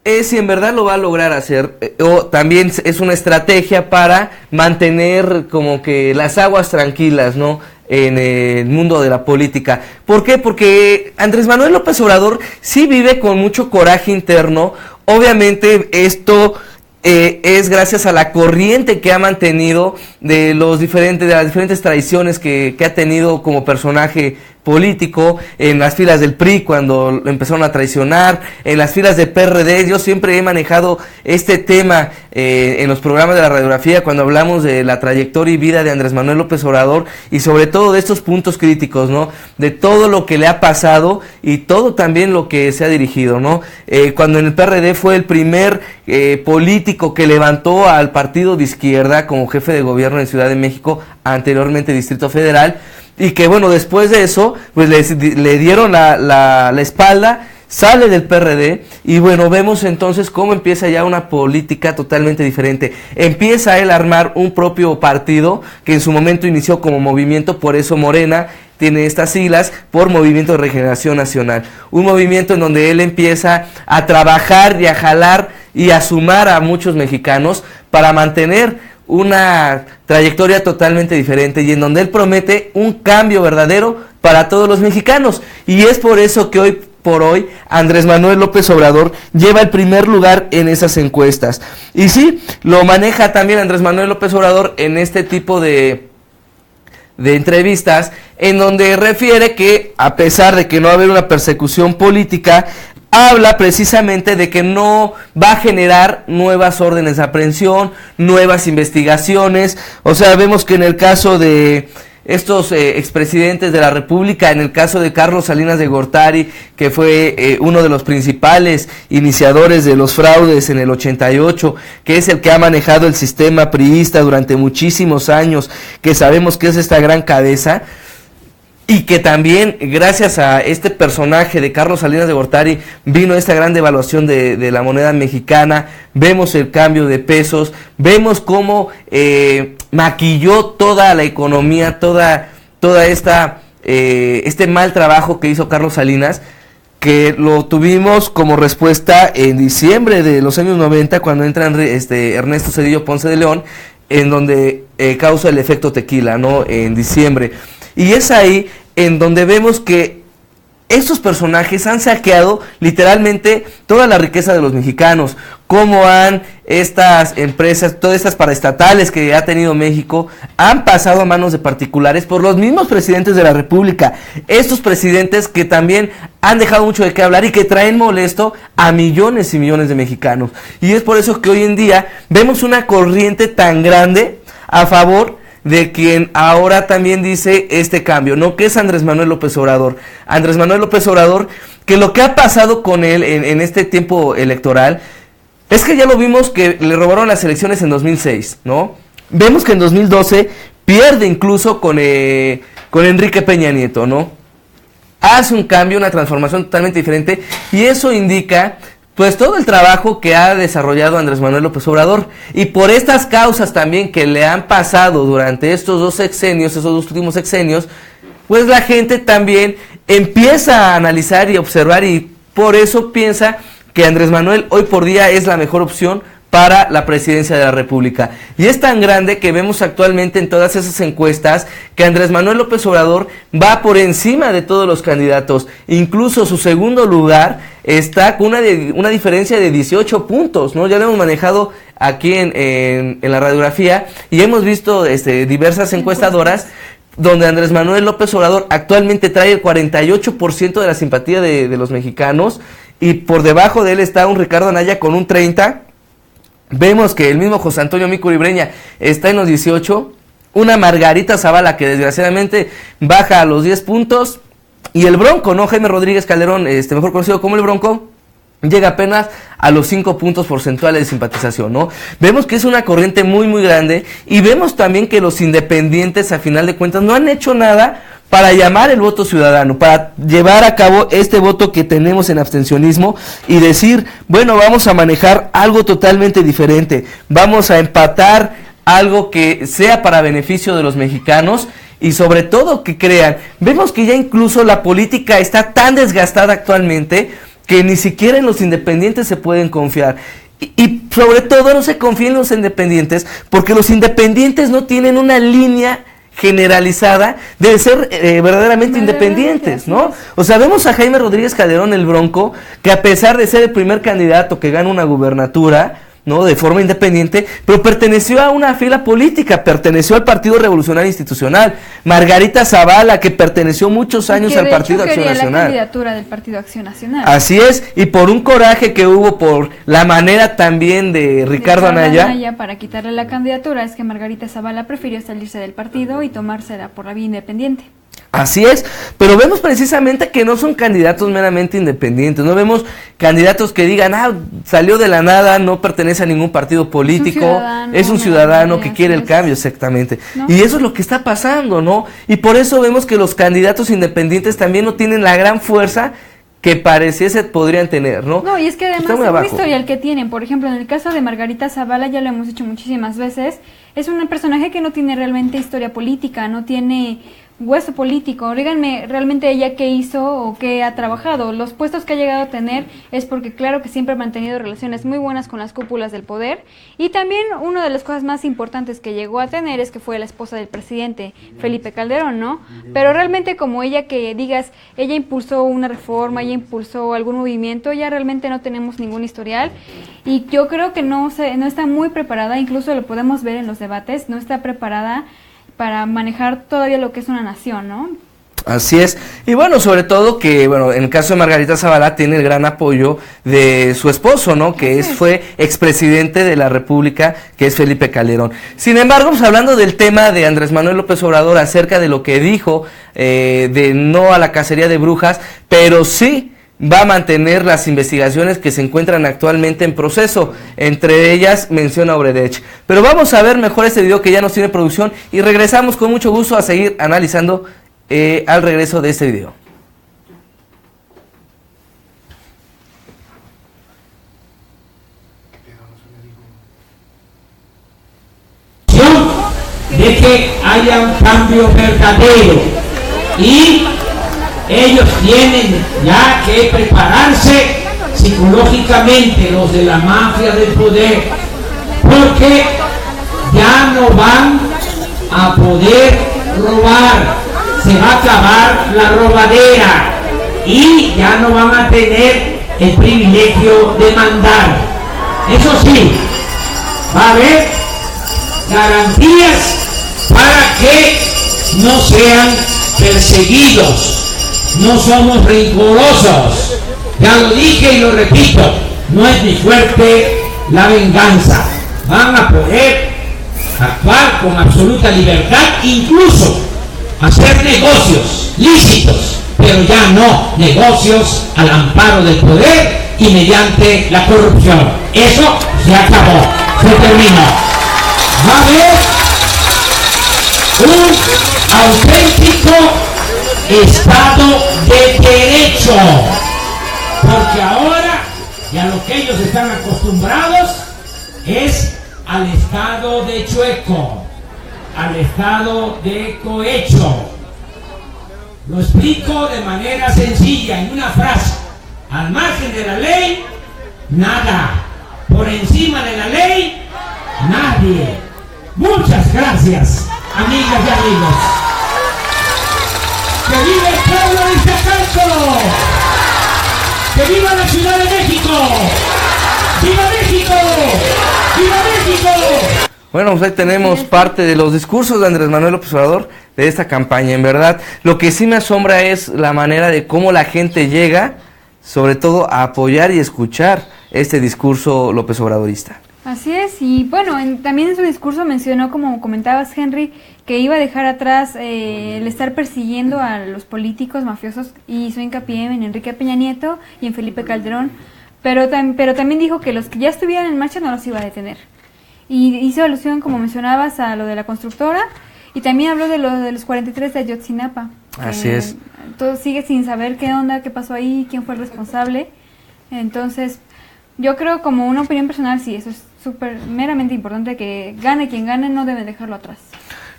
es si en verdad lo va a lograr hacer, o también es una estrategia para mantener como que las aguas tranquilas, ¿no?, en el mundo de la política. ¿Por qué? Porque Andrés Manuel López Obrador sí vive con mucho coraje interno. Obviamente esto es gracias a la corriente que ha mantenido de las diferentes tradiciones que ha tenido como personaje político, en las filas del PRI cuando lo empezaron a traicionar, en las filas del PRD. Yo siempre he manejado este tema en los programas de la radiografía cuando hablamos de la trayectoria y vida de Andrés Manuel López Obrador, y sobre todo de estos puntos críticos, ¿no?, de todo lo que le ha pasado y todo también lo que se ha dirigido, ¿no? Cuando en el PRD fue el primer político que levantó al partido de izquierda como jefe de gobierno en Ciudad de México, anteriormente Distrito Federal, y que bueno, después de eso pues le dieron la espalda, sale del PRD, y bueno, vemos entonces cómo empieza ya una política totalmente diferente. Empieza él a armar un propio partido que en su momento inició como Movimiento, por eso Morena tiene estas siglas, por Movimiento de Regeneración Nacional, un movimiento en donde él empieza a trabajar y a jalar y a sumar a muchos mexicanos para mantener una trayectoria totalmente diferente, y en donde él promete un cambio verdadero para todos los mexicanos. Y es por eso que hoy por hoy Andrés Manuel López Obrador lleva el primer lugar en esas encuestas. Y sí, lo maneja también Andrés Manuel López Obrador en este tipo de entrevistas, en donde refiere que a pesar de que no va a haber una persecución política, habla precisamente de que no va a generar nuevas órdenes de aprehensión, nuevas investigaciones. O sea, vemos que en el caso de estos expresidentes de la República, en el caso de Carlos Salinas de Gortari, que fue uno de los principales iniciadores de los fraudes en el 88, que es el que ha manejado el sistema priista durante muchísimos años, que sabemos que es esta gran cabeza, y que también gracias a este personaje de Carlos Salinas de Gortari vino esta gran devaluación de la moneda mexicana. Vemos el cambio de pesos, vemos cómo maquilló toda la economía, toda esta este mal trabajo que hizo Carlos Salinas, que lo tuvimos como respuesta en diciembre de los años 90, cuando entra Ernesto Zedillo Ponce de León, en donde causa el efecto tequila, ¿no?, en diciembre. Y es ahí en donde vemos que estos personajes han saqueado literalmente toda la riqueza de los mexicanos. Cómo han estas empresas, todas estas paraestatales que ha tenido México, han pasado a manos de particulares por los mismos presidentes de la República. Estos presidentes que también han dejado mucho de qué hablar y que traen molesto a millones y millones de mexicanos. Y es por eso que hoy en día vemos una corriente tan grande a favor de quien ahora también dice este cambio, ¿no?, que es Andrés Manuel López Obrador. Andrés Manuel López Obrador, que lo que ha pasado con él en este tiempo electoral es que ya lo vimos que le robaron las elecciones en 2006, ¿no? Vemos que en 2012 pierde incluso con Enrique Peña Nieto, ¿no? Hace un cambio, una transformación totalmente diferente, y eso indica pues todo el trabajo que ha desarrollado Andrés Manuel López Obrador. Y por estas causas también que le han pasado durante estos dos últimos sexenios, pues la gente también empieza a analizar y observar, y por eso piensa que Andrés Manuel hoy por día es la mejor opción para la presidencia de la República. Y es tan grande que vemos actualmente en todas esas encuestas que Andrés Manuel López Obrador va por encima de todos los candidatos. Incluso su segundo lugar está con una diferencia de 18 puntos, ¿no? Ya lo hemos manejado aquí en la radiografía, y hemos visto diversas encuestadoras donde Andrés Manuel López Obrador actualmente trae el 48% de la simpatía de los mexicanos, y por debajo de él está un Ricardo Anaya con un 30%. Vemos que el mismo José Antonio Mico Libreña está en los 18, una Margarita Zavala que desgraciadamente baja a los 10 puntos, y el Bronco, ¿no?, Jaime Rodríguez Calderón, mejor conocido como el Bronco, llega apenas a los 5 puntos porcentuales de simpatización, ¿no? Vemos que es una corriente muy muy grande, y vemos también que los independientes a final de cuentas no han hecho nada para llamar el voto ciudadano, para llevar a cabo este voto que tenemos en abstencionismo y decir, bueno, vamos a manejar algo totalmente diferente, vamos a empatar algo que sea para beneficio de los mexicanos. y sobre todo que crean. Vemos que ya incluso la política está tan desgastada actualmente que ni siquiera en los independientes se pueden confiar. Y sobre todo no se confía en los independientes porque los independientes no tienen una línea generalizada de ser verdaderamente independientes, ¿no? O sea, vemos a Jaime Rodríguez Calderón, el Bronco, que a pesar de ser el primer candidato que gana una gubernatura, ¿no?, de forma independiente, pero perteneció a una fila política, perteneció al Partido Revolucionario Institucional. Margarita Zavala, que perteneció muchos años al Partido Acción Nacional. La candidatura del Partido Acción Nacional. Así es, y por un coraje que hubo por la manera también de Ricardo Anaya para quitarle la candidatura, es que Margarita Zavala prefirió salirse del partido y tomársela por la vía independiente. Así es, pero vemos precisamente que no son candidatos meramente independientes, no vemos candidatos que digan, salió de la nada, no pertenece a ningún partido político, es un ciudadano que quiere el cambio, exactamente, ¿no? Y eso es lo que está pasando, ¿no? Y por eso vemos que los candidatos independientes también no tienen la gran fuerza que pareciese podrían tener, ¿no? No, y es que además es un historial que tienen. Por ejemplo, en el caso de Margarita Zavala, ya lo hemos dicho muchísimas veces, es un personaje que no tiene realmente historia política, no tiene hueso político. Díganme realmente ella qué hizo o qué ha trabajado. Los puestos que ha llegado a tener es porque claro que siempre ha mantenido relaciones muy buenas con las cúpulas del poder, y también una de las cosas más importantes que llegó a tener es que fue la esposa del presidente Felipe Calderón, ¿no? Pero realmente como ella que digas, ella impulsó una reforma, ella impulsó algún movimiento, ya realmente no tenemos ningún historial, y yo creo que no está muy preparada, incluso lo podemos ver en los debates, no está preparada para manejar todavía lo que es una nación, ¿no? Así es, y bueno, sobre todo que, bueno, en el caso de Margarita Zavala tiene el gran apoyo de su esposo, ¿no? Que fue expresidente de la República, que es Felipe Calderón. Sin embargo, pues hablando del tema de Andrés Manuel López Obrador acerca de lo que dijo, de no a la cacería de brujas, pero sí va a mantener las investigaciones que se encuentran actualmente en proceso, entre ellas menciona Obredech. Pero vamos a ver mejor este video que ya nos tiene producción y regresamos con mucho gusto a seguir analizando al regreso de este video. De que haya un cambio verdadero y ellos tienen ya que prepararse psicológicamente, los de la mafia del poder, porque ya no van a poder robar, se va a acabar la robadera y ya no van a tener el privilegio de mandar. Eso sí, va a haber garantías para que no sean perseguidos. No somos rigurosos, ya lo dije y lo repito, no es mi fuerte la venganza. Van a poder actuar con absoluta libertad, incluso hacer negocios lícitos, pero ya no negocios al amparo del poder y mediante la corrupción. Eso se acabó, se terminó. Va a haber un auténtico Estado de Derecho, porque ahora, y a lo que ellos están acostumbrados, es al Estado de chueco, al Estado de cohecho. Lo explico de manera sencilla, en una frase: al margen de la ley, nada; por encima de la ley, nadie. Muchas gracias, amigas y amigos. ¡Que viva el pueblo de Iztacalco! ¡Que viva la Ciudad de México! ¡Viva México! ¡Viva México! Bueno, pues ahí tenemos parte de los discursos de Andrés Manuel López Obrador de esta campaña. En verdad, lo que sí me asombra es la manera de cómo la gente llega, sobre todo, a apoyar y escuchar este discurso López Obradorista. Así es, y bueno, también en su discurso mencionó, como comentabas, Henry, que iba a dejar atrás el estar persiguiendo a los políticos mafiosos, y hizo hincapié en Enrique Peña Nieto y en Felipe Calderón, pero también dijo que los que ya estuvieran en marcha no los iba a detener. Y hizo alusión, como mencionabas, a lo de la constructora, y también habló de los 43 de Ayotzinapa. Así es. Todo sigue sin saber qué onda, qué pasó ahí, quién fue el responsable. Entonces, yo creo, como una opinión personal, sí, eso es súper meramente importante, que gane quien gane, no debe dejarlo atrás.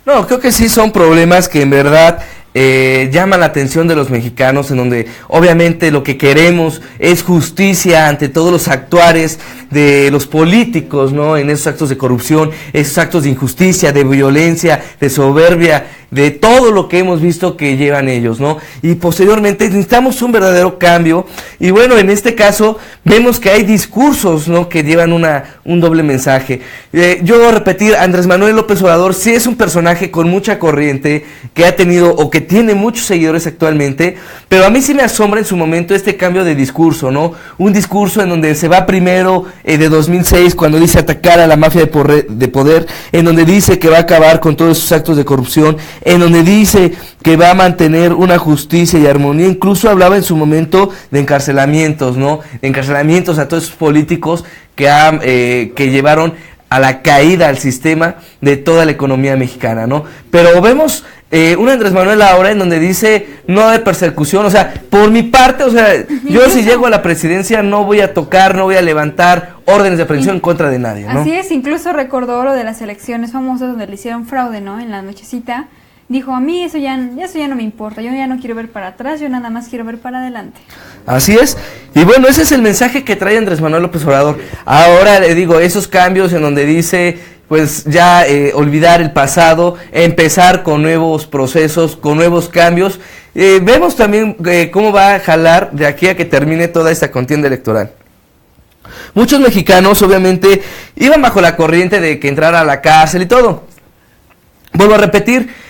No, creo que sí son problemas que en verdad llaman la atención de los mexicanos, en donde obviamente lo que queremos es justicia ante todos los actuares de los políticos, ¿no? En esos actos de corrupción, esos actos de injusticia, de violencia, de soberbia, de todo lo que hemos visto que llevan ellos, ¿no? Y posteriormente necesitamos un verdadero cambio, y bueno, en este caso vemos que hay discursos, ¿no?, que llevan un doble mensaje. Yo voy a repetir, Andrés Manuel López Obrador sí es un personaje con mucha corriente, que ha tenido o que tiene muchos seguidores actualmente, pero a mí sí me asombra en su momento este cambio de discurso, ¿no? Un discurso en donde se va primero de 2006, cuando dice atacar a la mafia de poder, en donde dice que va a acabar con todos esos actos de corrupción, en donde dice que va a mantener una justicia y armonía. Incluso hablaba en su momento de encarcelamientos, ¿no? De encarcelamientos a todos esos políticos que llevaron a la caída al sistema de toda la economía mexicana, ¿no? Pero vemos un Andrés Manuel ahora en donde dice no va a haber persecución, o sea, por mi parte, o sea, yo si llego a la presidencia no voy a tocar, no voy a levantar órdenes de aprehensión en contra de nadie, ¿no? Así es, incluso recordó lo de las elecciones famosas donde le hicieron fraude, ¿no? En la nochecita. Dijo, a mí eso ya no me importa, yo ya no quiero ver para atrás, yo nada más quiero ver para adelante. Así es, y bueno, ese es el mensaje que trae Andrés Manuel López Obrador. Ahora le digo, esos cambios en donde dice, pues ya olvidar el pasado, empezar con nuevos procesos, con nuevos cambios. Vemos también cómo va a jalar de aquí a que termine toda esta contienda electoral. Muchos mexicanos obviamente iban bajo la corriente de que entrara a la cárcel y todo. Vuelvo a repetir,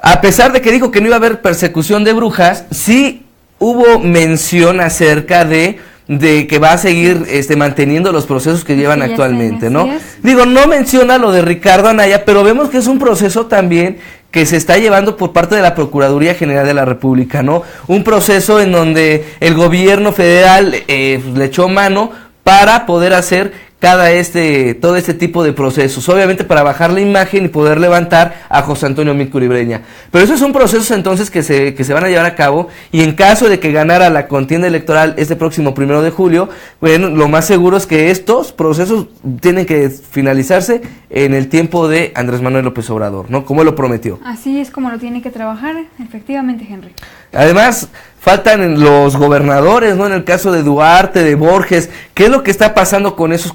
a pesar de que dijo que no iba a haber persecución de brujas, sí hubo mención acerca de que va a seguir manteniendo los procesos que llevan actualmente, ¿no? Digo, no menciona lo de Ricardo Anaya, pero vemos que es un proceso también que se está llevando por parte de la Procuraduría General de la República, ¿no? Un proceso en donde el gobierno federal le echó mano para poder hacer todo este tipo de procesos, obviamente para bajar la imagen y poder levantar a José Antonio Mid Culibreña. Pero esos son procesos entonces que se van a llevar a cabo, y en caso de que ganara la contienda electoral este próximo 1 de julio, bueno, lo más seguro es que estos procesos tienen que finalizarse en el tiempo de Andrés Manuel López Obrador, ¿no? Como lo prometió. Así es como lo tiene que trabajar, efectivamente, Henry. Además, faltan los gobernadores, ¿no? En el caso de Duarte, de Borges, ¿qué es lo que está pasando con esos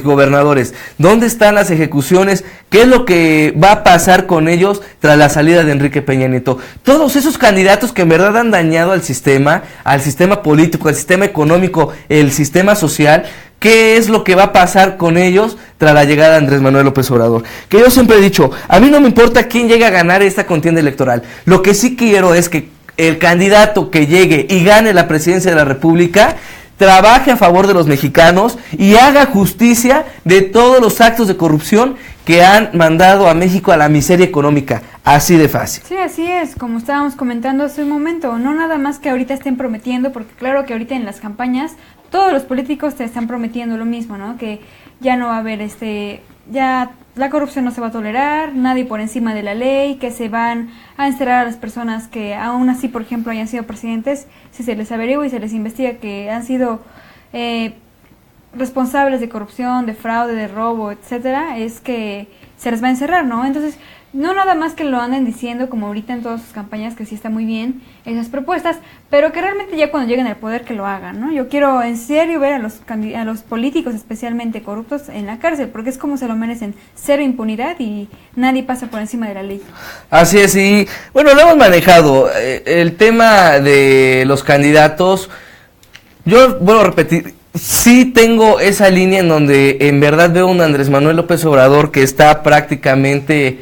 gobernadores? ¿Dónde están las ejecuciones? ¿Qué es lo que va a pasar con ellos tras la salida de Enrique Peña Nieto? Todos esos candidatos que en verdad han dañado al sistema político, al sistema económico, el sistema social. ¿Qué es lo que va a pasar con ellos tras la llegada de Andrés Manuel López Obrador? Que yo siempre he dicho, a mí no me importa quién llegue a ganar esta contienda electoral. Lo que sí quiero es que el candidato que llegue y gane la presidencia de la República trabaje a favor de los mexicanos y haga justicia de todos los actos de corrupción que han mandado a México a la miseria económica, así de fácil. Sí, así es, como estábamos comentando hace un momento, no nada más que ahorita estén prometiendo, porque claro que ahorita en las campañas todos los políticos te están prometiendo lo mismo, ¿no? Que ya no va a haber ya la corrupción no se va a tolerar, nadie por encima de la ley, que se van a encerrar a las personas que aún así, por ejemplo, hayan sido presidentes, si se les averigua y se les investiga que han sido responsables de corrupción, de fraude, de robo, etcétera, es que se les va a encerrar, ¿no? Entonces, no nada más que lo anden diciendo como ahorita en todas sus campañas, que sí está muy bien esas propuestas, pero que realmente ya cuando lleguen al poder que lo hagan, ¿no? Yo quiero en serio ver a los políticos especialmente corruptos en la cárcel, porque es como se lo merecen, cero impunidad y nadie pasa por encima de la ley. Así es, y bueno, lo hemos manejado, el tema de los candidatos, yo vuelvo a repetir, sí tengo esa línea en donde en verdad veo un Andrés Manuel López Obrador que está prácticamente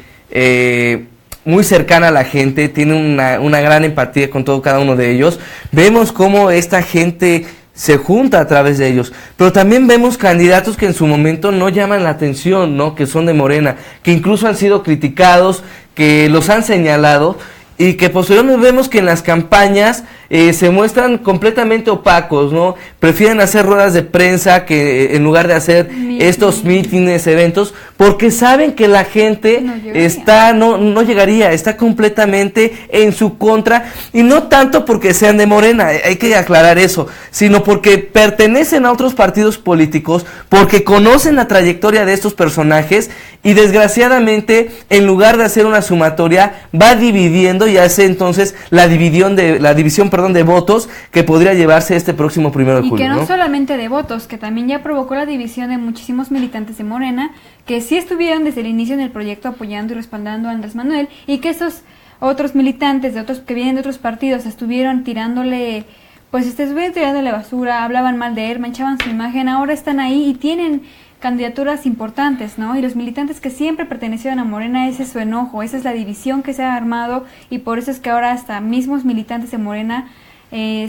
muy cercana a la gente, tiene una gran empatía con cada uno de ellos. Vemos cómo esta gente se junta a través de ellos, pero también vemos candidatos que en su momento no llaman la atención, ¿no? Que son de Morena, que incluso han sido criticados, que los han señalado y que posteriormente vemos que en las campañas se muestran completamente opacos, ¿no? Prefieren hacer ruedas de prensa que en lugar de hacer estos mítines, eventos, porque saben que la gente no llegaría, está completamente en su contra, y no tanto porque sean de Morena, hay que aclarar eso, sino porque pertenecen a otros partidos políticos, porque conocen la trayectoria de estos personajes, y desgraciadamente, en lugar de hacer una sumatoria, va dividiendo y hace entonces la división de votos que podría llevarse este próximo 1 de julio. Y que no solamente de votos, que también ya provocó la división de muchísimos militantes de Morena, que sí estuvieron desde el inicio en el proyecto apoyando y respaldando a Andrés Manuel, y que esos otros militantes que vienen de otros partidos estuvieron tirándole basura, hablaban mal de él, manchaban su imagen, ahora están ahí y tienen candidaturas importantes, ¿no? Y los militantes que siempre pertenecieron a Morena, ese es su enojo, esa es la división que se ha armado, y por eso es que ahora hasta mismos militantes de Morena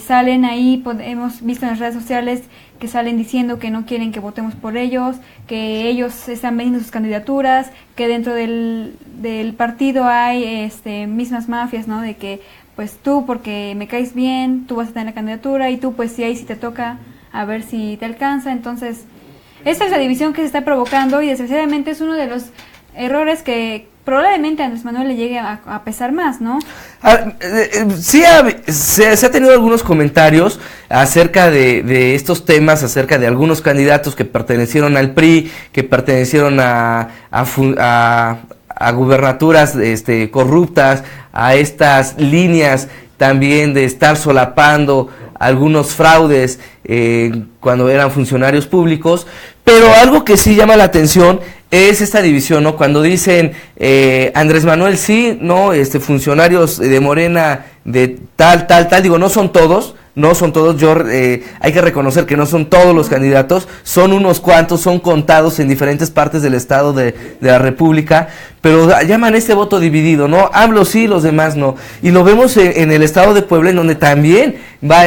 salen ahí, hemos visto en las redes sociales que salen diciendo que no quieren que votemos por ellos, que ellos están vendiendo sus candidaturas, que dentro del partido hay mismas mafias, ¿no? De que pues tú porque me caes bien, tú vas a tener la candidatura, y tú pues si ahí sí te toca, a ver si te alcanza. Entonces esta es la división que se está provocando, y desgraciadamente es uno de los errores que probablemente a Andrés Manuel le llegue a pesar más, ¿no? Sí, se ha tenido algunos comentarios acerca de estos temas, acerca de algunos candidatos que pertenecieron al PRI, que pertenecieron a gubernaturas corruptas, a estas líneas también de estar solapando algunos fraudes cuando eran funcionarios públicos, pero algo que sí llama la atención es esta división, ¿no? Cuando dicen Andrés Manuel sí, no, funcionarios de Morena de tal, digo, no son todos, hay que reconocer que no son todos los candidatos, son unos cuantos, son contados en diferentes partes del estado de la República, pero llaman este voto dividido, ¿no? AMLO sí, los demás no, y lo vemos en el estado de Puebla, en donde también va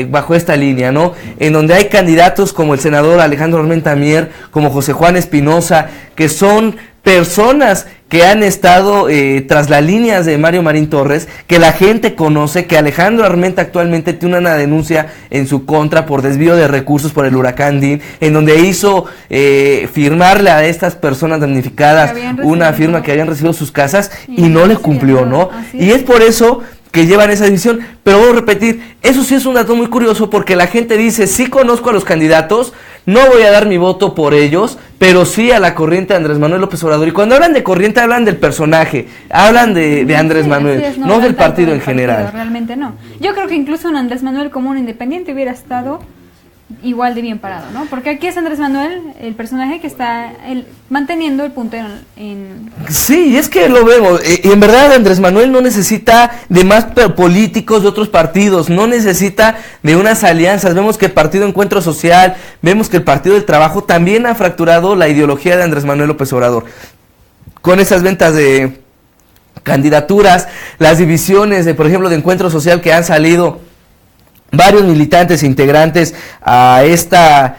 bajo esta línea, ¿no? En donde hay candidatos como el senador Alejandro Armenta Mier, como José Juan Espinosa, que son personas que han estado tras las líneas de Mario Marín Torres, que la gente conoce, que Alejandro Armenta actualmente tiene una denuncia en su contra por desvío de recursos por el huracán Dean, en donde hizo firmarle a estas personas damnificadas una firma que habían recibido sus casas y no le cumplió, ¿no? Y es por eso que llevan esa división, pero voy a repetir, eso sí es un dato muy curioso, porque la gente dice, sí conozco a los candidatos, no voy a dar mi voto por ellos, pero sí a la corriente de Andrés Manuel López Obrador, y cuando hablan de corriente hablan del personaje, hablan de Andrés Manuel, no del partido en general. Realmente no, yo creo que incluso un Andrés Manuel como un independiente hubiera estado igual de bien parado, ¿no? Porque aquí es Andrés Manuel, el personaje que está manteniendo el puntero en... Sí, es que lo vemos, y en verdad Andrés Manuel no necesita de más políticos de otros partidos, no necesita de unas alianzas. Vemos que el Partido Encuentro Social, vemos que el Partido del Trabajo también ha fracturado la ideología de Andrés Manuel López Obrador. Con esas ventas de candidaturas, las divisiones, por ejemplo, de Encuentro Social, que han salido varios militantes e integrantes a esta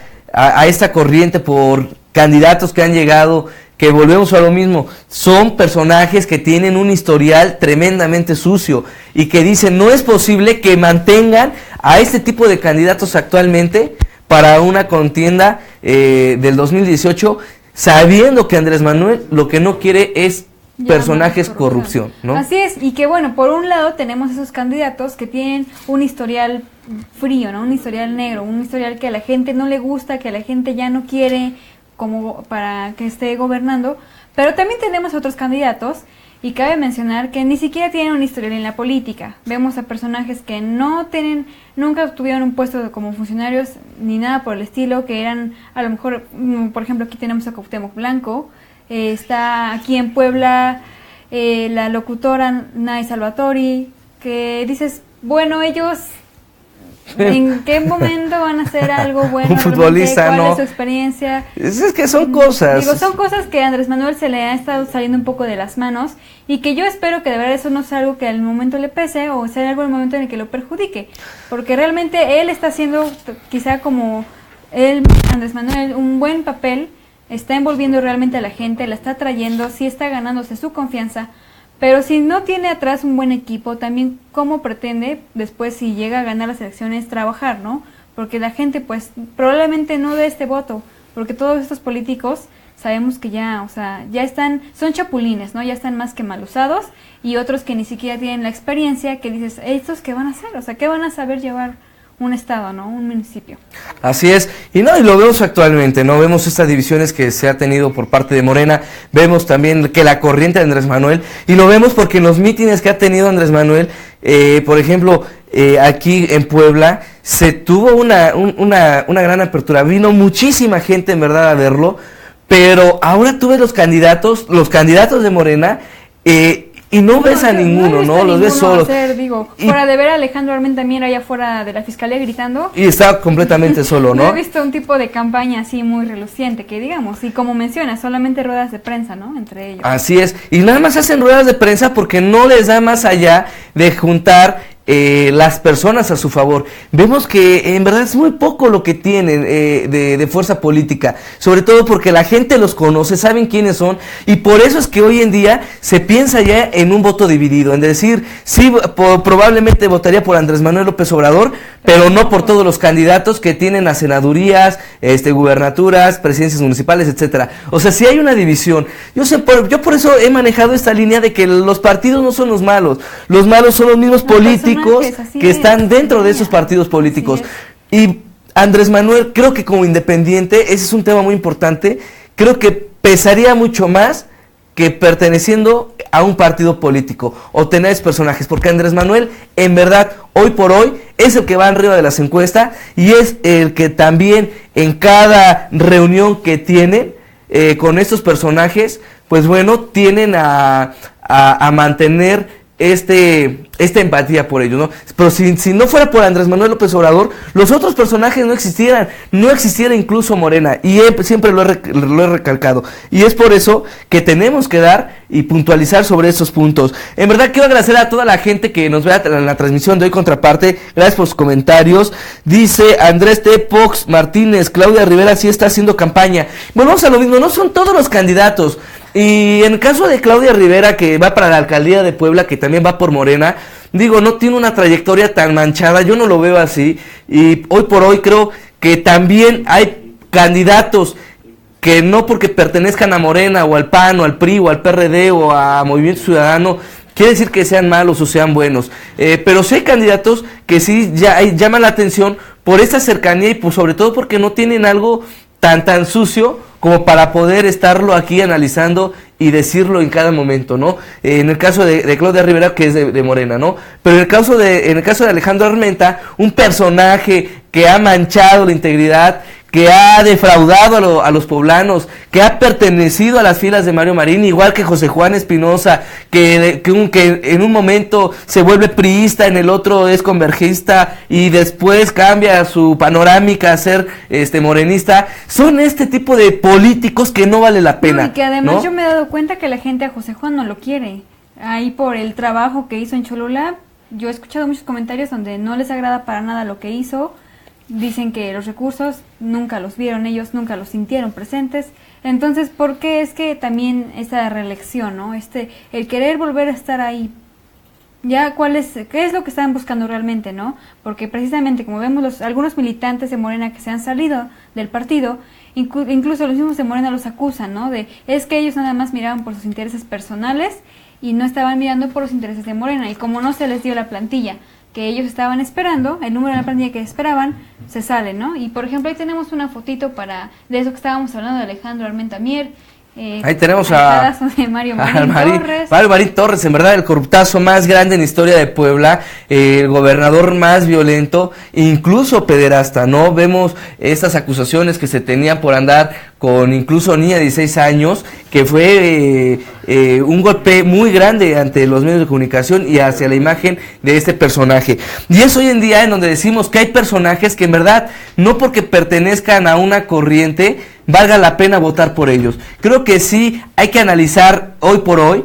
corriente por candidatos que han llegado, que volvemos a lo mismo, son personajes que tienen un historial tremendamente sucio y que dicen no es posible que mantengan a este tipo de candidatos actualmente para una contienda del 2018, sabiendo que Andrés Manuel lo que no quiere es personajes corrupción, ¿no? Así es, y que bueno, por un lado tenemos esos candidatos que tienen un historial frío, ¿no? Un historial negro, un historial que a la gente no le gusta, que a la gente ya no quiere como para que esté gobernando, pero también tenemos otros candidatos, y cabe mencionar que ni siquiera tienen un historial en la política. Vemos a personajes que nunca obtuvieron un puesto como funcionarios ni nada por el estilo, que eran a lo mejor, por ejemplo, aquí tenemos a Cuauhtémoc Blanco. Está aquí en Puebla la locutora Nay Salvatori, que dices, bueno, ellos ¿en qué momento van a hacer algo bueno? Un futbolista, ¿cuál no. es su experiencia? Es que son cosas. Digo, son cosas que a Andrés Manuel se le ha estado saliendo un poco de las manos, y que yo espero que de verdad eso no sea algo que al momento le pese, o sea algo en el momento en el que lo perjudique, porque realmente él está haciendo, quizá como Andrés Manuel, un buen papel. Está envolviendo realmente a la gente, la está trayendo, sí está ganándose su confianza, Pero si no tiene atrás un buen equipo, también cómo pretende después, si llega a ganar las elecciones, trabajar, ¿no? Porque la gente pues probablemente no dé este voto, porque todos estos políticos sabemos que ya, o sea, ya están, son chapulines, ¿no? Ya están más que mal usados, y otros que ni siquiera tienen la experiencia, que dices, ¿estos qué van a hacer? O sea, ¿qué van a saber llevar un estado, ¿no? Un municipio. Así es, y lo vemos actualmente, ¿no? Vemos estas divisiones que se ha tenido por parte de Morena, vemos también que la corriente de Andrés Manuel, y lo vemos porque en los mítines que ha tenido Andrés Manuel, por ejemplo, aquí en Puebla, se tuvo una gran apertura, vino muchísima gente en verdad a verlo, pero ahora tú ves los candidatos de Morena, y no ves a ninguno, ¿no? Los ves solos. Fuera de ver a Alejandro Armenta Mier allá afuera de la fiscalía gritando. Y está completamente solo, ¿no? No he visto un tipo de campaña así muy reluciente, que digamos, y como mencionas, solamente ruedas de prensa, ¿no? Entre ellos. Así es, y nada más hacen ruedas de prensa porque no les da más allá de juntar las personas a su favor. Vemos que en verdad es muy poco lo que tienen de fuerza política, sobre todo porque la gente los conoce, saben quiénes son, y por eso es que hoy en día se piensa ya en un voto dividido, en decir, sí, probablemente votaría por Andrés Manuel López Obrador, pero no por todos los candidatos que tienen a senadurías, gubernaturas, presidencias municipales, etcétera. O sea, sí hay una división. Yo por eso he manejado esta línea de que los partidos no son los malos son los mismos políticos que están dentro de esos partidos políticos. Y Andrés Manuel, creo que como independiente, ese es un tema muy importante, creo que pesaría mucho más que perteneciendo a un partido político o tener esos personajes, porque Andrés Manuel, en verdad, hoy por hoy, es el que va arriba de las encuestas y es el que también en cada reunión que tiene con estos personajes, pues bueno, tienen a mantener esta empatía por ellos, ¿no? Pero si no fuera por Andrés Manuel López Obrador, los otros personajes no existiera incluso Morena, y siempre lo he recalcado, y es por eso que tenemos que dar y puntualizar sobre esos puntos. En verdad quiero agradecer a toda la gente que nos vea en la transmisión de hoy Contraparte, gracias por sus comentarios. Dice Andrés T. Pox Martínez, Claudia Rivera sí está haciendo campaña. Volvemos a lo mismo, no son todos los candidatos. Y en el caso de Claudia Rivera, que va para la alcaldía de Puebla, que también va por Morena, no tiene una trayectoria tan manchada, yo no lo veo así, y hoy por hoy creo que también hay candidatos que no porque pertenezcan a Morena, o al PAN, o al PRI, o al PRD, o a Movimiento Ciudadano, quiere decir que sean malos o sean buenos, pero sí hay candidatos que sí llaman la atención por esta cercanía y pues sobre todo porque no tienen algo tan sucio como para poder estarlo aquí analizando y decirlo en cada momento, ¿no? En el caso de Claudia Rivera, que es de Morena, ¿no? Pero en el caso de Alejandro Armenta, un personaje que ha manchado la integridad, que ha defraudado a los poblanos, que ha pertenecido a las filas de Mario Marín, igual que José Juan Espinosa, que en un momento se vuelve priista, en el otro es convergista y después cambia su panorámica a ser morenista. Son este tipo de políticos que no vale la pena. Y que además, ¿no? Yo me he dado cuenta que la gente a José Juan no lo quiere. Ahí por el trabajo que hizo en Cholula, yo he escuchado muchos comentarios donde no les agrada para nada lo que hizo. Dicen que los recursos nunca los vieron ellos, nunca los sintieron presentes. Entonces, ¿por qué es que también esa reelección, ¿no? El querer volver a estar ahí, ya qué es lo que están buscando realmente, ¿no? Porque precisamente como vemos algunos militantes de Morena que se han salido del partido, incluso los mismos de Morena los acusan, ¿no? Es que ellos nada más miraban por sus intereses personales y no estaban mirando por los intereses de Morena, y como no se les dio la plantilla que ellos estaban esperando, el número de la plantilla que esperaban, se sale, ¿no? Y por ejemplo, ahí tenemos una fotito de eso que estábamos hablando de Alejandro Armenta Mier. Ahí tenemos a Mario Marín Torres. Mario Marín Torres, en verdad el corruptazo más grande en la historia de Puebla, el gobernador más violento, incluso pederasta, ¿no? Vemos estas acusaciones que se tenían por andar con incluso niña de 16 años, que fue un golpe muy grande ante los medios de comunicación y hacia la imagen de este personaje. Y es hoy en día en donde decimos que hay personajes que en verdad, no porque pertenezcan a una corriente, valga la pena votar por ellos. Creo que sí hay que analizar hoy por hoy.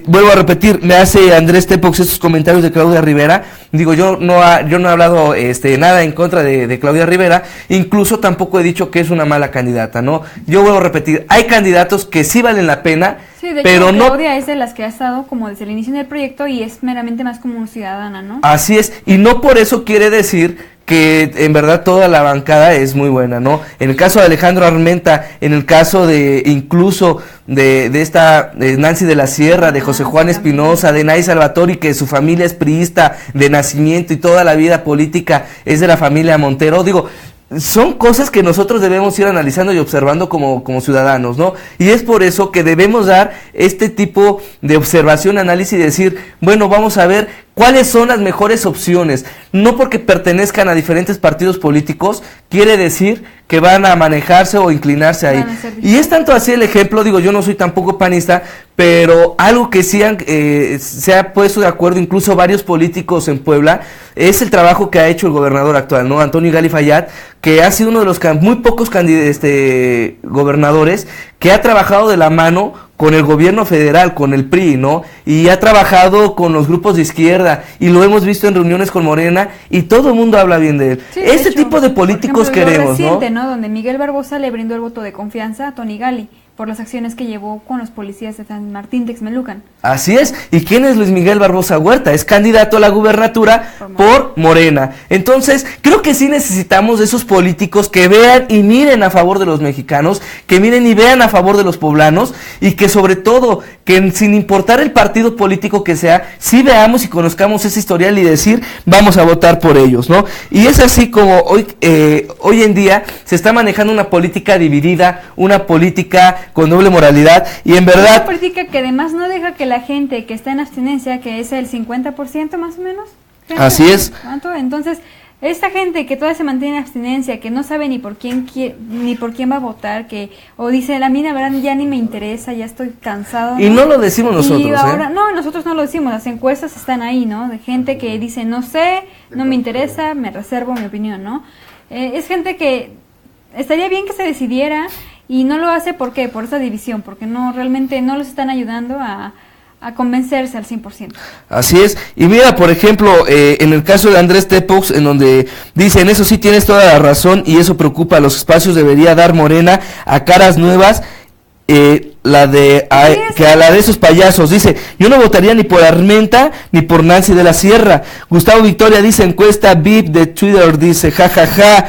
Vuelvo a repetir, me hace Andrés Tepox estos comentarios de Claudia Rivera. Digo, yo no he hablado nada en contra de Claudia Rivera, incluso tampoco he dicho que es una mala candidata, ¿no? Yo vuelvo a repetir, hay candidatos que sí valen la pena, Sí, de pero hecho, no... Claudia es de las que ha estado como desde el inicio del proyecto y es meramente más como ciudadana, ¿no? Así es, y no por eso quiere decir que en verdad toda la bancada es muy buena, ¿no? En el caso de Alejandro Armenta, en el caso de incluso de Nancy de la Sierra, de José Juan Espinosa, de Nay Salvatori, que su familia es priista de nacimiento y toda la vida política es de la familia Montero, digo, son cosas que nosotros debemos ir analizando y observando como ciudadanos, ¿no? Y es por eso que debemos dar este tipo de observación, análisis y decir, bueno, vamos a ver cuáles son las mejores opciones. No porque pertenezcan a diferentes partidos políticos quiere decir que van a manejarse o inclinarse ahí. Y es tanto así el ejemplo, digo, yo no soy tampoco panista, pero algo que sí se ha puesto de acuerdo incluso varios políticos en Puebla, es el trabajo que ha hecho el gobernador actual, ¿no? Antonio Gali Fayad, que ha sido uno de los muy pocos gobernadores que ha trabajado de la mano con el gobierno federal, con el PRI, ¿no? Y ha trabajado con los grupos de izquierda, y lo hemos visto en reuniones con Morena, y todo el mundo habla bien de él. Sí, Este de hecho, tipo de políticos por ejemplo, queremos, lo reciente, ¿no? Donde Miguel Barbosa le brindó el voto de confianza a Tony Gali por las acciones que llevó con los policías de San Martín Texmelucan. Así es. ¿Y quién es Luis Miguel Barbosa Huerta? Es candidato a la gubernatura por Morena. Entonces, creo que sí necesitamos de esos políticos que vean y miren a favor de los mexicanos, que miren y vean a favor de los poblanos, y que sobre todo, que sin importar el partido político que sea, sí veamos y conozcamos ese historial y decir, vamos a votar por ellos, ¿no? Y es así como hoy en día se está manejando una política dividida, una política con doble moralidad, y en verdad... Una política que además no deja que la gente que está en abstinencia, que es el 50% más o menos. Así es. ¿Cuánto? Entonces, esta gente que todavía se mantiene en abstinencia, que no sabe ni por quién va a votar, o dice, la mina, verdad, ya ni me interesa, ya estoy cansado, ¿no? Y no lo decimos nosotros, y ahora, no, nosotros no lo decimos, las encuestas están ahí, ¿no? De gente que dice, no sé, no me interesa, me reservo mi opinión, ¿no? Es gente que estaría bien que se decidiera, y no lo hace, ¿por qué? Por esa división, porque realmente no los están ayudando a convencerse al 100%. Así es. Y mira, por ejemplo, en el caso de Andrés Tepox, en donde dicen, eso sí tienes toda la razón y eso preocupa, los espacios debería dar Morena a caras nuevas, que a la de esos payasos. Dice, yo no votaría ni por Armenta ni por Nancy de la Sierra. Gustavo Victoria dice, encuesta VIP de Twitter, dice, jajaja.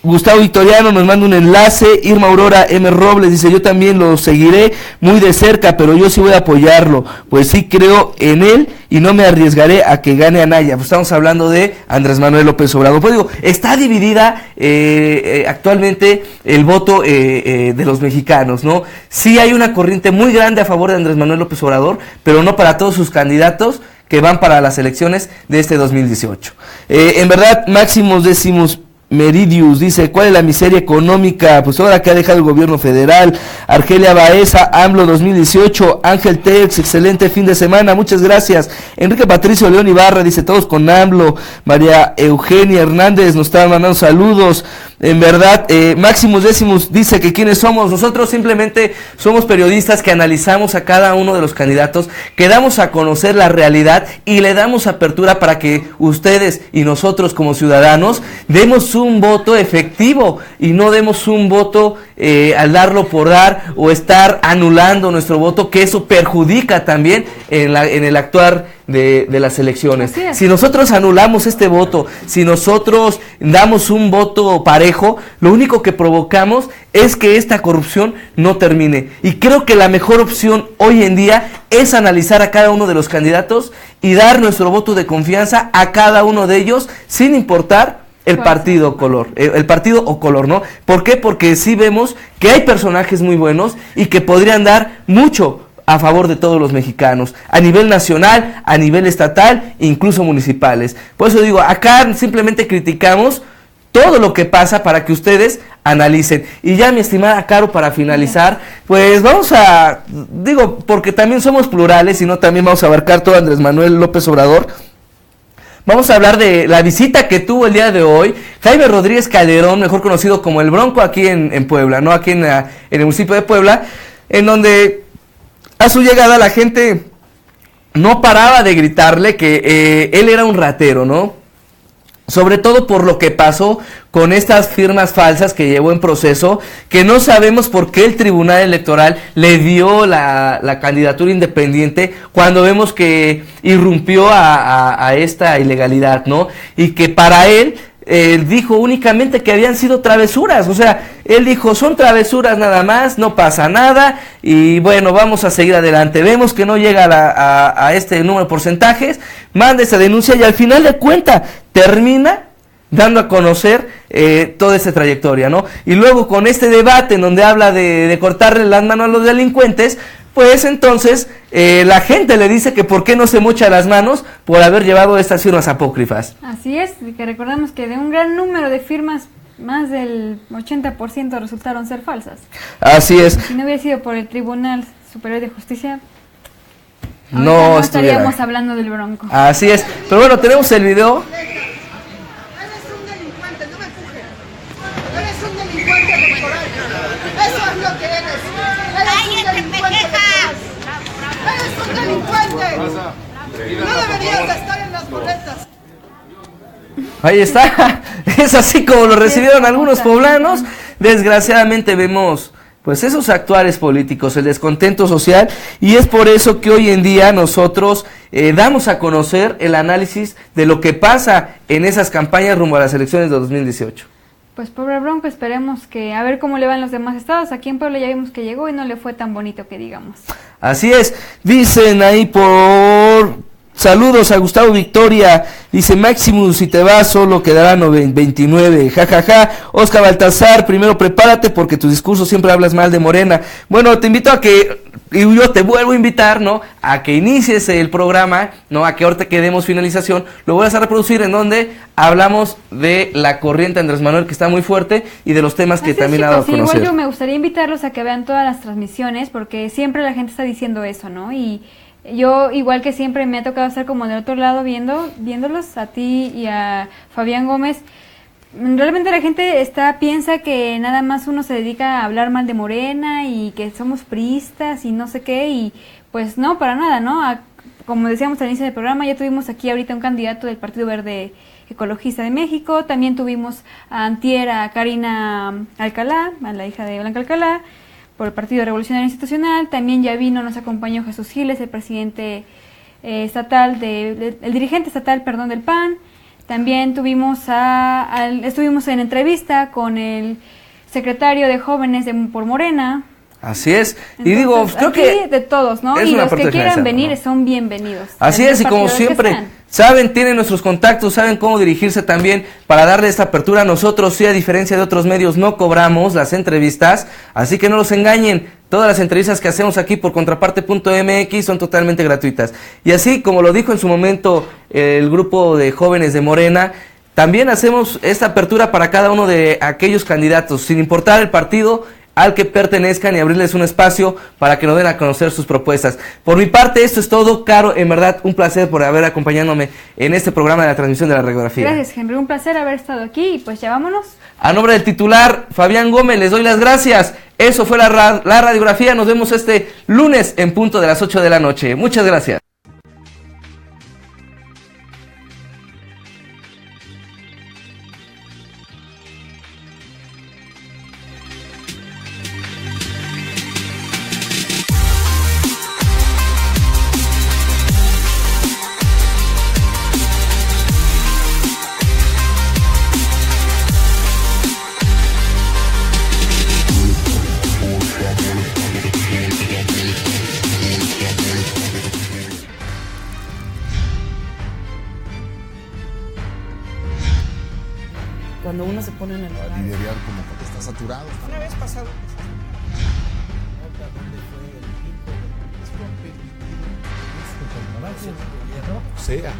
Gustavo Victoriano nos manda un enlace. Irma Aurora M. Robles dice, yo también lo seguiré muy de cerca, pero yo sí voy a apoyarlo, pues sí creo en él y no me arriesgaré a que gane Anaya. Pues estamos hablando de Andrés Manuel López Obrador. Pues digo, está dividida actualmente el voto de los mexicanos, ¿no? Sí hay una corriente muy grande a favor de Andrés Manuel López Obrador, pero no para todos sus candidatos que van para las elecciones de este 2018. En verdad, Máximos Décimos Meridius dice, ¿cuál es la miseria económica? Pues ahora que ha dejado el gobierno federal. Argelia Baeza, AMLO 2018. Ángel Tex, excelente fin de semana, muchas gracias. Enrique Patricio León Ibarra dice, todos con AMLO. María Eugenia Hernández nos está mandando saludos. En verdad, Máximos Décimos dice que ¿quiénes somos? Nosotros simplemente somos periodistas que analizamos a cada uno de los candidatos, que damos a conocer la realidad y le damos apertura para que ustedes y nosotros como ciudadanos demos un voto efectivo y no demos un voto al darlo por dar o estar anulando nuestro voto, que eso perjudica también en el actuar de las elecciones. Si nosotros anulamos este voto, si nosotros damos un voto parejo, lo único que provocamos es que esta corrupción no termine. Y creo que la mejor opción hoy en día es analizar a cada uno de los candidatos y dar nuestro voto de confianza a cada uno de ellos, sin importar el partido o color, ¿no? ¿Por qué? Porque sí vemos que hay personajes muy buenos y que podrían dar mucho a favor de todos los mexicanos, a nivel nacional, a nivel estatal, incluso municipales. Por eso digo, acá simplemente criticamos todo lo que pasa para que ustedes analicen. Y ya, mi estimada Caro, para finalizar, pues vamos a, digo, porque también somos plurales y no también vamos a abarcar todo Andrés Manuel López Obrador. Vamos a hablar de la visita que tuvo el día de hoy Jaime Rodríguez Calderón, mejor conocido como el Bronco, aquí en Puebla, ¿no? Aquí en el municipio de Puebla, en donde a su llegada la gente no paraba de gritarle que él era un ratero, ¿no? sobre todo por lo que pasó con estas firmas falsas que llevó en proceso, que no sabemos por qué el Tribunal Electoral le dio la candidatura independiente cuando vemos que irrumpió a esta ilegalidad, ¿no? Y que para él dijo únicamente que habían sido travesuras, o sea, él dijo, son travesuras nada más, no pasa nada, y bueno, vamos a seguir adelante. Vemos que no llega a este número de porcentajes, manda esa denuncia y al final de cuentas termina dando a conocer toda esta trayectoria, ¿no? Y luego con este debate en donde habla de cortarle las manos a los delincuentes, pues entonces la gente le dice que por qué no se mocha las manos por haber llevado estas firmas apócrifas. Así es, que recordemos que de un gran número de firmas, más del 80% resultaron ser falsas. Así es. Si no hubiera sido por el Tribunal Superior de Justicia, no estaríamos hablando del Bronco. Así es, pero bueno, tenemos el video. Eres un delincuente, no me empujes. Eres un delincuente electoral. Eso es lo que eres. Eres un delincuente electoral. Eres un delincuente. No deberías de estar en las boletas. Ahí está, es así como lo recibieron algunos poblanos. Desgraciadamente vemos pues esos actuales políticos, el descontento social, y es por eso que hoy en día nosotros damos a conocer el análisis de lo que pasa en esas campañas rumbo a las elecciones de 2018. Pues pobre Bronco, esperemos que a ver cómo le van los demás estados. Aquí en Puebla ya vimos que llegó y no le fue tan bonito que digamos. Así es, dicen ahí por... Saludos a Gustavo Victoria, dice Maximus, si te vas solo quedarán 29, jajaja. Oscar Baltazar, primero prepárate porque tus discursos siempre hablas mal de Morena. Bueno, te invito a que, y yo te vuelvo a invitar, ¿no? A que inicies el programa, ¿no? A que ahorita que demos finalización, lo vuelvas a reproducir en donde hablamos de la corriente Andrés Manuel que está muy fuerte y de los temas que también ha dado a conocer. Igual yo me gustaría invitarlos a que vean todas las transmisiones porque siempre la gente está diciendo eso, ¿no? Y yo, igual que siempre, me ha tocado estar como del otro lado viéndolos, a ti y a Fabián Gómez. Realmente la gente piensa que nada más uno se dedica a hablar mal de Morena y que somos priistas y no sé qué, y pues no, para nada, ¿no? Como decíamos al inicio del programa, ya tuvimos aquí ahorita un candidato del Partido Verde Ecologista de México, también tuvimos a antier a Karina Alcalá, a la hija de Blanca Alcalá, por el Partido Revolucionario Institucional. También ya nos acompañó Jesús Giles, el presidente estatal, el dirigente estatal, perdón, del PAN. También estuvimos en entrevista con el secretario de jóvenes por Morena. Así es. Entonces, y digo, creo que de todos, ¿no? Y los que quieran venir, ¿no? Son bienvenidos. Así es, y como siempre, saben, tienen nuestros contactos, saben cómo dirigirse también para darle esta apertura. Nosotros, sí, a diferencia de otros medios, no cobramos las entrevistas, así que no los engañen. Todas las entrevistas que hacemos aquí por contraparte.mx son totalmente gratuitas. Y así, como lo dijo en su momento el grupo de jóvenes de Morena, también hacemos esta apertura para cada uno de aquellos candidatos, sin importar el partido al que pertenezcan, y abrirles un espacio para que nos den a conocer sus propuestas. Por mi parte, esto es todo. Caro, en verdad, un placer por haber acompañándome en este programa de la transmisión de la radiografía. Gracias, Henry, un placer haber estado aquí, y pues ya vámonos. A nombre del titular, Fabián Gómez, les doy las gracias. Eso fue la radiografía. Nos vemos este lunes en punto de las 8 de la noche. Muchas gracias. Cuando uno se pone en el lugar. Liderar como que está saturado. Una vez pasado. O sea.